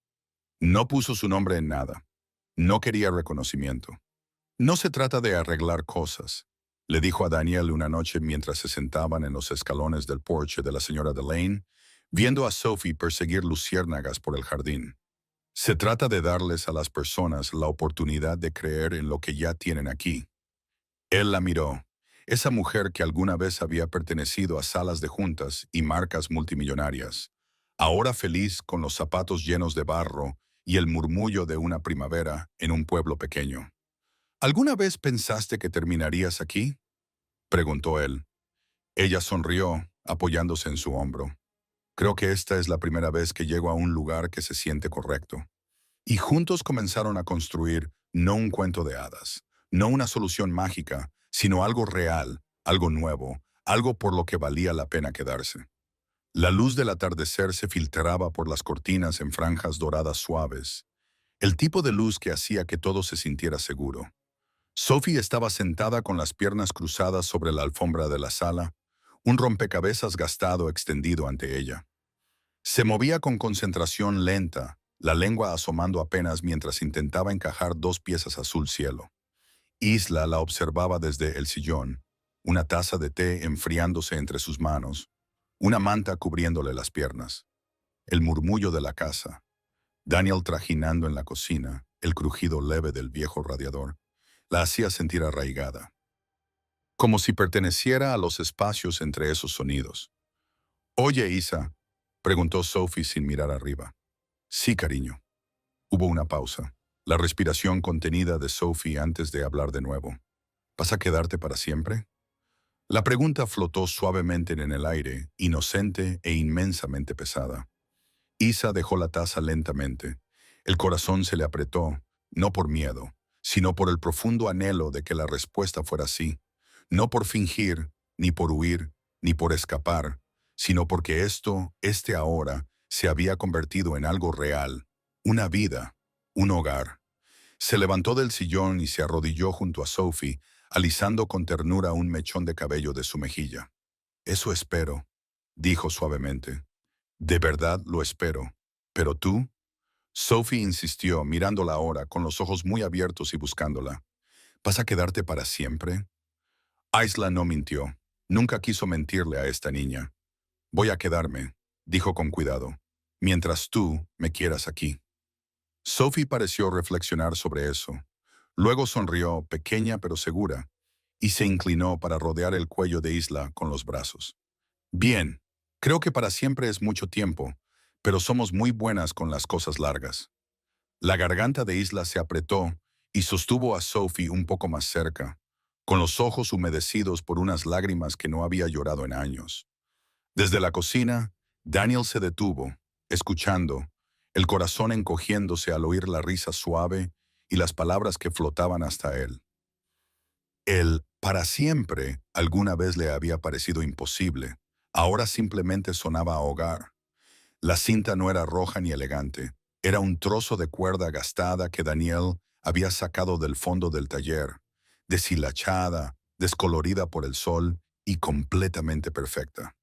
No puso su nombre en nada. No quería reconocimiento. «No se trata de arreglar cosas», le dijo a Daniel una noche mientras se sentaban en los escalones del porche de la señora Delane, viendo a Sophie perseguir luciérnagas por el jardín. Se trata de darles a las personas la oportunidad de creer en lo que ya tienen aquí. Él la miró. Esa mujer que alguna vez había pertenecido a salas de juntas y marcas multimillonarias, ahora feliz con los zapatos llenos de barro y el murmullo de una primavera en un pueblo pequeño. ¿Alguna vez pensaste que terminarías aquí?, preguntó él. Ella sonrió, apoyándose en su hombro. Creo que esta es la primera vez que llego a un lugar que se siente correcto. Y juntos comenzaron a construir no un cuento de hadas, no una solución mágica, sino algo real, algo nuevo, algo por lo que valía la pena quedarse. La luz del atardecer se filtraba por las cortinas en franjas doradas suaves, el tipo de luz que hacía que todo se sintiera seguro. Sophie estaba sentada con las piernas cruzadas sobre la alfombra de la sala, un rompecabezas gastado extendido ante ella. Se movía con concentración lenta, la lengua asomando apenas mientras intentaba encajar dos piezas azul cielo. Isla la observaba desde el sillón, una taza de té enfriándose entre sus manos, una manta cubriéndole las piernas. El murmullo de la casa, Daniel trajinando en la cocina, el crujido leve del viejo radiador, la hacía sentir arraigada, como si perteneciera a los espacios entre esos sonidos. «Oye, Isa», preguntó Sophie sin mirar arriba. «Sí, cariño». Hubo una pausa, la respiración contenida de Sophie antes de hablar de nuevo. «¿Vas a quedarte para siempre?». La pregunta flotó suavemente en el aire, inocente e inmensamente pesada. Isa dejó la taza lentamente. El corazón se le apretó, no por miedo, sino por el profundo anhelo de que la respuesta fuera sí. No por fingir, ni por huir, ni por escapar, sino porque este ahora, se había convertido en algo real, una vida, un hogar. Se levantó del sillón y se arrodilló junto a Sophie, alisando con ternura un mechón de cabello de su mejilla. «Eso espero», dijo suavemente. «De verdad lo espero. ¿Pero tú?». Sophie insistió, mirándola ahora, con los ojos muy abiertos y buscándola. «¿Vas a quedarte para siempre?». Isla no mintió. Nunca quiso mentirle a esta niña. «Voy a quedarme», dijo con cuidado, «mientras tú me quieras aquí». Sophie pareció reflexionar sobre eso. Luego sonrió, pequeña pero segura, y se inclinó para rodear el cuello de Isla con los brazos. «Bien, creo que para siempre es mucho tiempo, pero somos muy buenas con las cosas largas». La garganta de Isla se apretó y sostuvo a Sophie un poco más cerca, con los ojos humedecidos por unas lágrimas que no había llorado en años. Desde la cocina, Daniel se detuvo, escuchando, el corazón encogiéndose al oír la risa suave y las palabras que flotaban hasta él. El «para siempre» alguna vez le había parecido imposible, ahora simplemente sonaba a hogar. La cinta no era roja ni elegante, era un trozo de cuerda gastada que Daniel había sacado del fondo del taller, deshilachada, descolorida por el sol y completamente perfecta.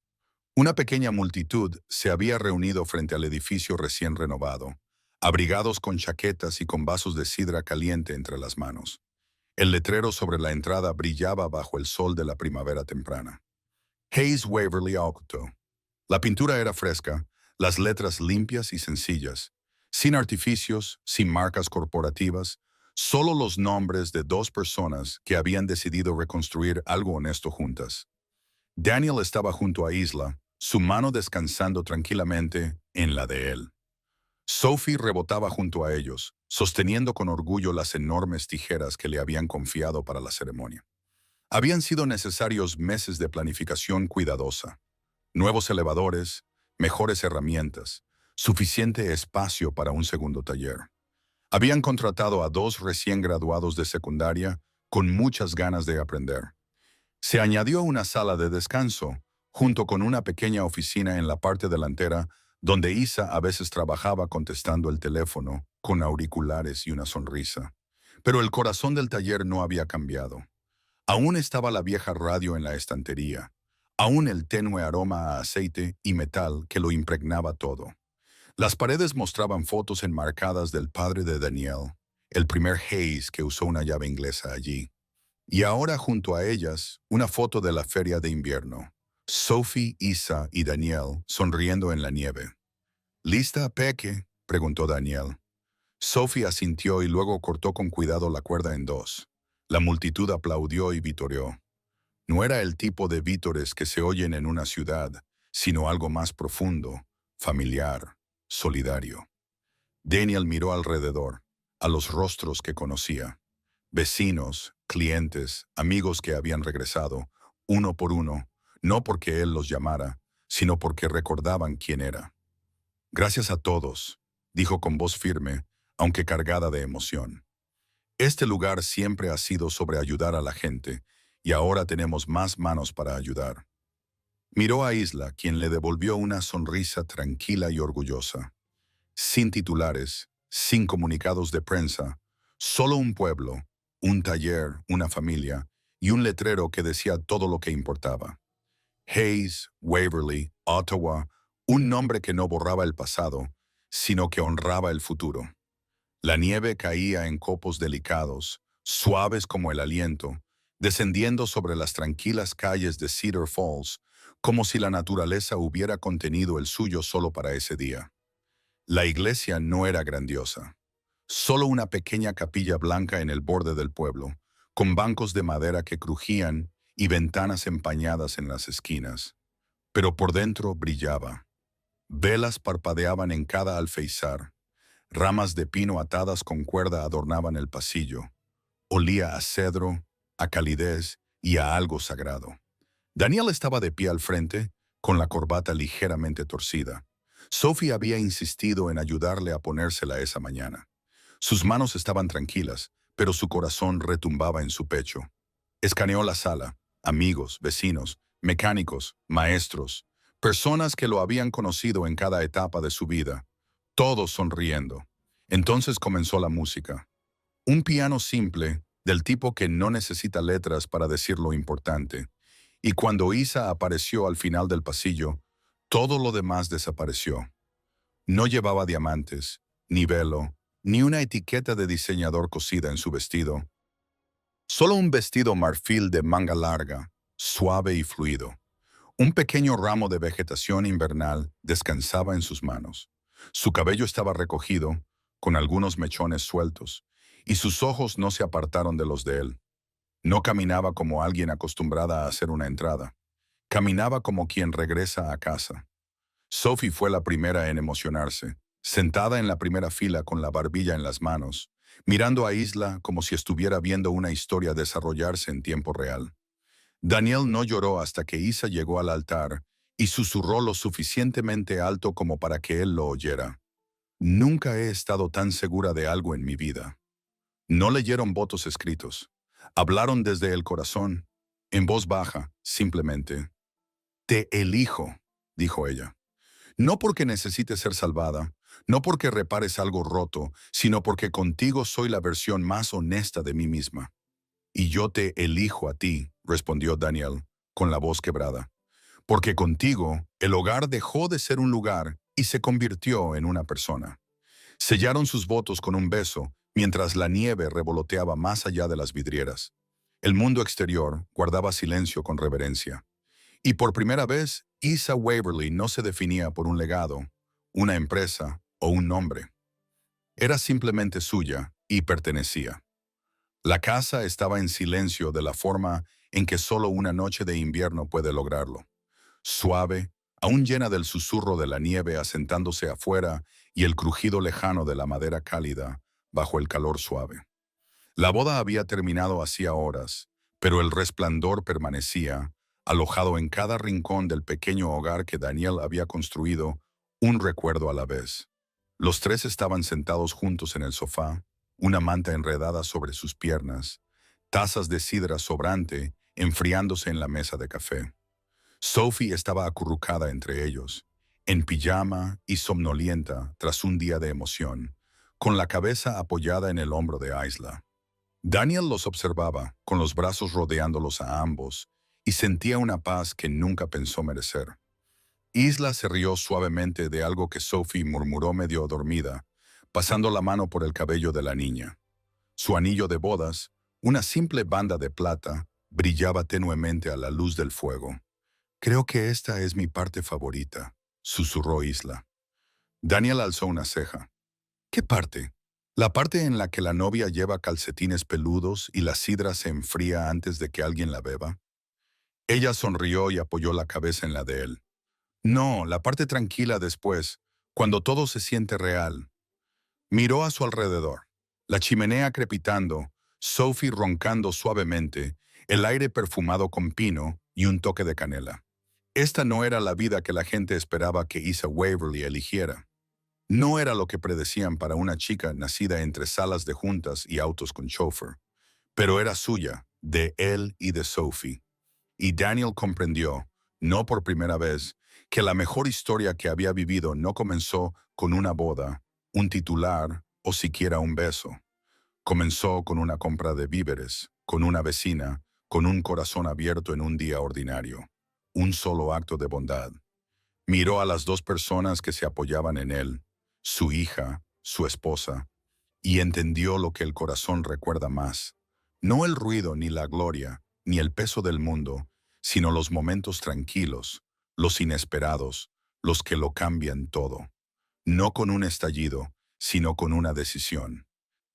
Una pequeña multitud se había reunido frente al edificio recién renovado, abrigados con chaquetas y con vasos de sidra caliente entre las manos. El letrero sobre la entrada brillaba bajo el sol de la primavera temprana. Hayes Waverly Auto. La pintura era fresca, las letras limpias y sencillas, sin artificios, sin marcas corporativas, solo los nombres de dos personas que habían decidido reconstruir algo honesto juntas. Daniel estaba junto a Isla, su mano descansando tranquilamente en la de él. Sophie rebotaba junto a ellos, sosteniendo con orgullo las enormes tijeras que le habían confiado para la ceremonia. Habían sido necesarios meses de planificación cuidadosa, nuevos elevadores, mejores herramientas, suficiente espacio para un segundo taller. Habían contratado a dos recién graduados de secundaria con muchas ganas de aprender. Se añadió una sala de descanso, junto con una pequeña oficina en la parte delantera donde Isa a veces trabajaba contestando el teléfono, con auriculares y una sonrisa. Pero el corazón del taller no había cambiado. Aún estaba la vieja radio en la estantería, aún el tenue aroma a aceite y metal que lo impregnaba todo. Las paredes mostraban fotos enmarcadas del padre de Daniel, el primer Hayes que usó una llave inglesa allí. Y ahora junto a ellas, una foto de la feria de invierno. Sophie, Isa y Daniel sonriendo en la nieve. «¿Lista, Peque?», preguntó Daniel. Sophie asintió y luego cortó con cuidado la cuerda en dos. La multitud aplaudió y vitoreó. No era el tipo de vítores que se oyen en una ciudad, sino algo más profundo, familiar, solidario. Daniel miró alrededor, a los rostros que conocía. Vecinos, clientes, amigos que habían regresado, uno por uno, no porque él los llamara, sino porque recordaban quién era. Gracias a todos, dijo con voz firme, aunque cargada de emoción. Este lugar siempre ha sido sobre ayudar a la gente, y ahora tenemos más manos para ayudar. Miró a Isla, quien le devolvió una sonrisa tranquila y orgullosa. Sin titulares, sin comunicados de prensa, solo un pueblo, un taller, una familia y un letrero que decía todo lo que importaba. Hayes, Waverly, Ottawa, un nombre que no borraba el pasado, sino que honraba el futuro. La nieve caía en copos delicados, suaves como el aliento, descendiendo sobre las tranquilas calles de Cedar Falls, como si la naturaleza hubiera contenido el suyo solo para ese día. La iglesia no era grandiosa, solo una pequeña capilla blanca en el borde del pueblo, con bancos de madera que crujían y ventanas empañadas en las esquinas. Pero por dentro brillaba. Velas parpadeaban en cada alféizar. Ramas de pino atadas con cuerda adornaban el pasillo. Olía a cedro, a calidez y a algo sagrado. Daniel estaba de pie al frente, con la corbata ligeramente torcida. Sophie había insistido en ayudarle a ponérsela esa mañana. Sus manos estaban tranquilas, pero su corazón retumbaba en su pecho. Escaneó la sala, amigos, vecinos, mecánicos, maestros, personas que lo habían conocido en cada etapa de su vida, todos sonriendo. Entonces comenzó la música. Un piano simple, del tipo que no necesita letras para decir lo importante. Y cuando Isa apareció al final del pasillo, todo lo demás desapareció. No llevaba diamantes, ni velo, ni una etiqueta de diseñador cosida en su vestido. Solo un vestido marfil de manga larga, suave y fluido. Un pequeño ramo de vegetación invernal descansaba en sus manos. Su cabello estaba recogido, con algunos mechones sueltos, y sus ojos no se apartaron de los de él. No caminaba como alguien acostumbrada a hacer una entrada. Caminaba como quien regresa a casa. Sophie fue la primera en emocionarse, sentada en la primera fila con la barbilla en las manos, mirando a Isla como si estuviera viendo una historia desarrollarse en tiempo real. Daniel no lloró hasta que Isa llegó al altar y susurró lo suficientemente alto como para que él lo oyera. Nunca he estado tan segura de algo en mi vida. No leyeron votos escritos. Hablaron desde el corazón, en voz baja, simplemente. Te elijo, dijo ella. No porque necesites ser salvada, no porque repares algo roto, sino porque contigo soy la versión más honesta de mí misma. Y yo te elijo a ti, respondió Daniel, con la voz quebrada. Porque contigo el hogar dejó de ser un lugar y se convirtió en una persona. Sellaron sus votos con un beso, mientras la nieve revoloteaba más allá de las vidrieras. El mundo exterior guardaba silencio con reverencia. Y por primera vez, Isa Waverly no se definía por un legado, una empresa o un nombre. Era simplemente suya y pertenecía. La casa estaba en silencio de la forma en que solo una noche de invierno puede lograrlo. Suave, aún llena del susurro de la nieve asentándose afuera y el crujido lejano de la madera cálida bajo el calor suave. La boda había terminado hacía horas, pero el resplandor permanecía, alojado en cada rincón del pequeño hogar que Daniel había construido, un recuerdo a la vez. Los tres estaban sentados juntos en el sofá, una manta enredada sobre sus piernas, tazas de sidra sobrante enfriándose en la mesa de café. Sophie estaba acurrucada entre ellos, en pijama y somnolienta tras un día de emoción, con la cabeza apoyada en el hombro de Isla. Daniel los observaba, con los brazos rodeándolos a ambos, y sentía una paz que nunca pensó merecer. Isla se rió suavemente de algo que Sophie murmuró medio dormida, pasando la mano por el cabello de la niña. Su anillo de bodas, una simple banda de plata, brillaba tenuemente a la luz del fuego. Creo que esta es mi parte favorita, susurró Isla. Daniel alzó una ceja. ¿Qué parte? La parte en la que la novia lleva calcetines peludos y la sidra se enfría antes de que alguien la beba. Ella sonrió y apoyó la cabeza en la de él. No, la parte tranquila después, cuando todo se siente real. Miró a su alrededor. La chimenea crepitando, Sophie roncando suavemente, el aire perfumado con pino y un toque de canela. Esta no era la vida que la gente esperaba que Isa Waverly eligiera. No era lo que predecían para una chica nacida entre salas de juntas y autos con chauffeur, pero era suya, de él y de Sophie. Y Daniel comprendió, no por primera vez, que la mejor historia que había vivido no comenzó con una boda, un titular o siquiera un beso. Comenzó con una compra de víveres, con una vecina, con un corazón abierto en un día ordinario. Un solo acto de bondad. Miró a las dos personas que se apoyaban en él, su hija, su esposa, y entendió lo que el corazón recuerda más. No el ruido ni la gloria, ni el peso del mundo, sino los momentos tranquilos, los inesperados, los que lo cambian todo. No con un estallido, sino con una decisión.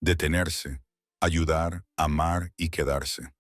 Detenerse, ayudar, amar y quedarse.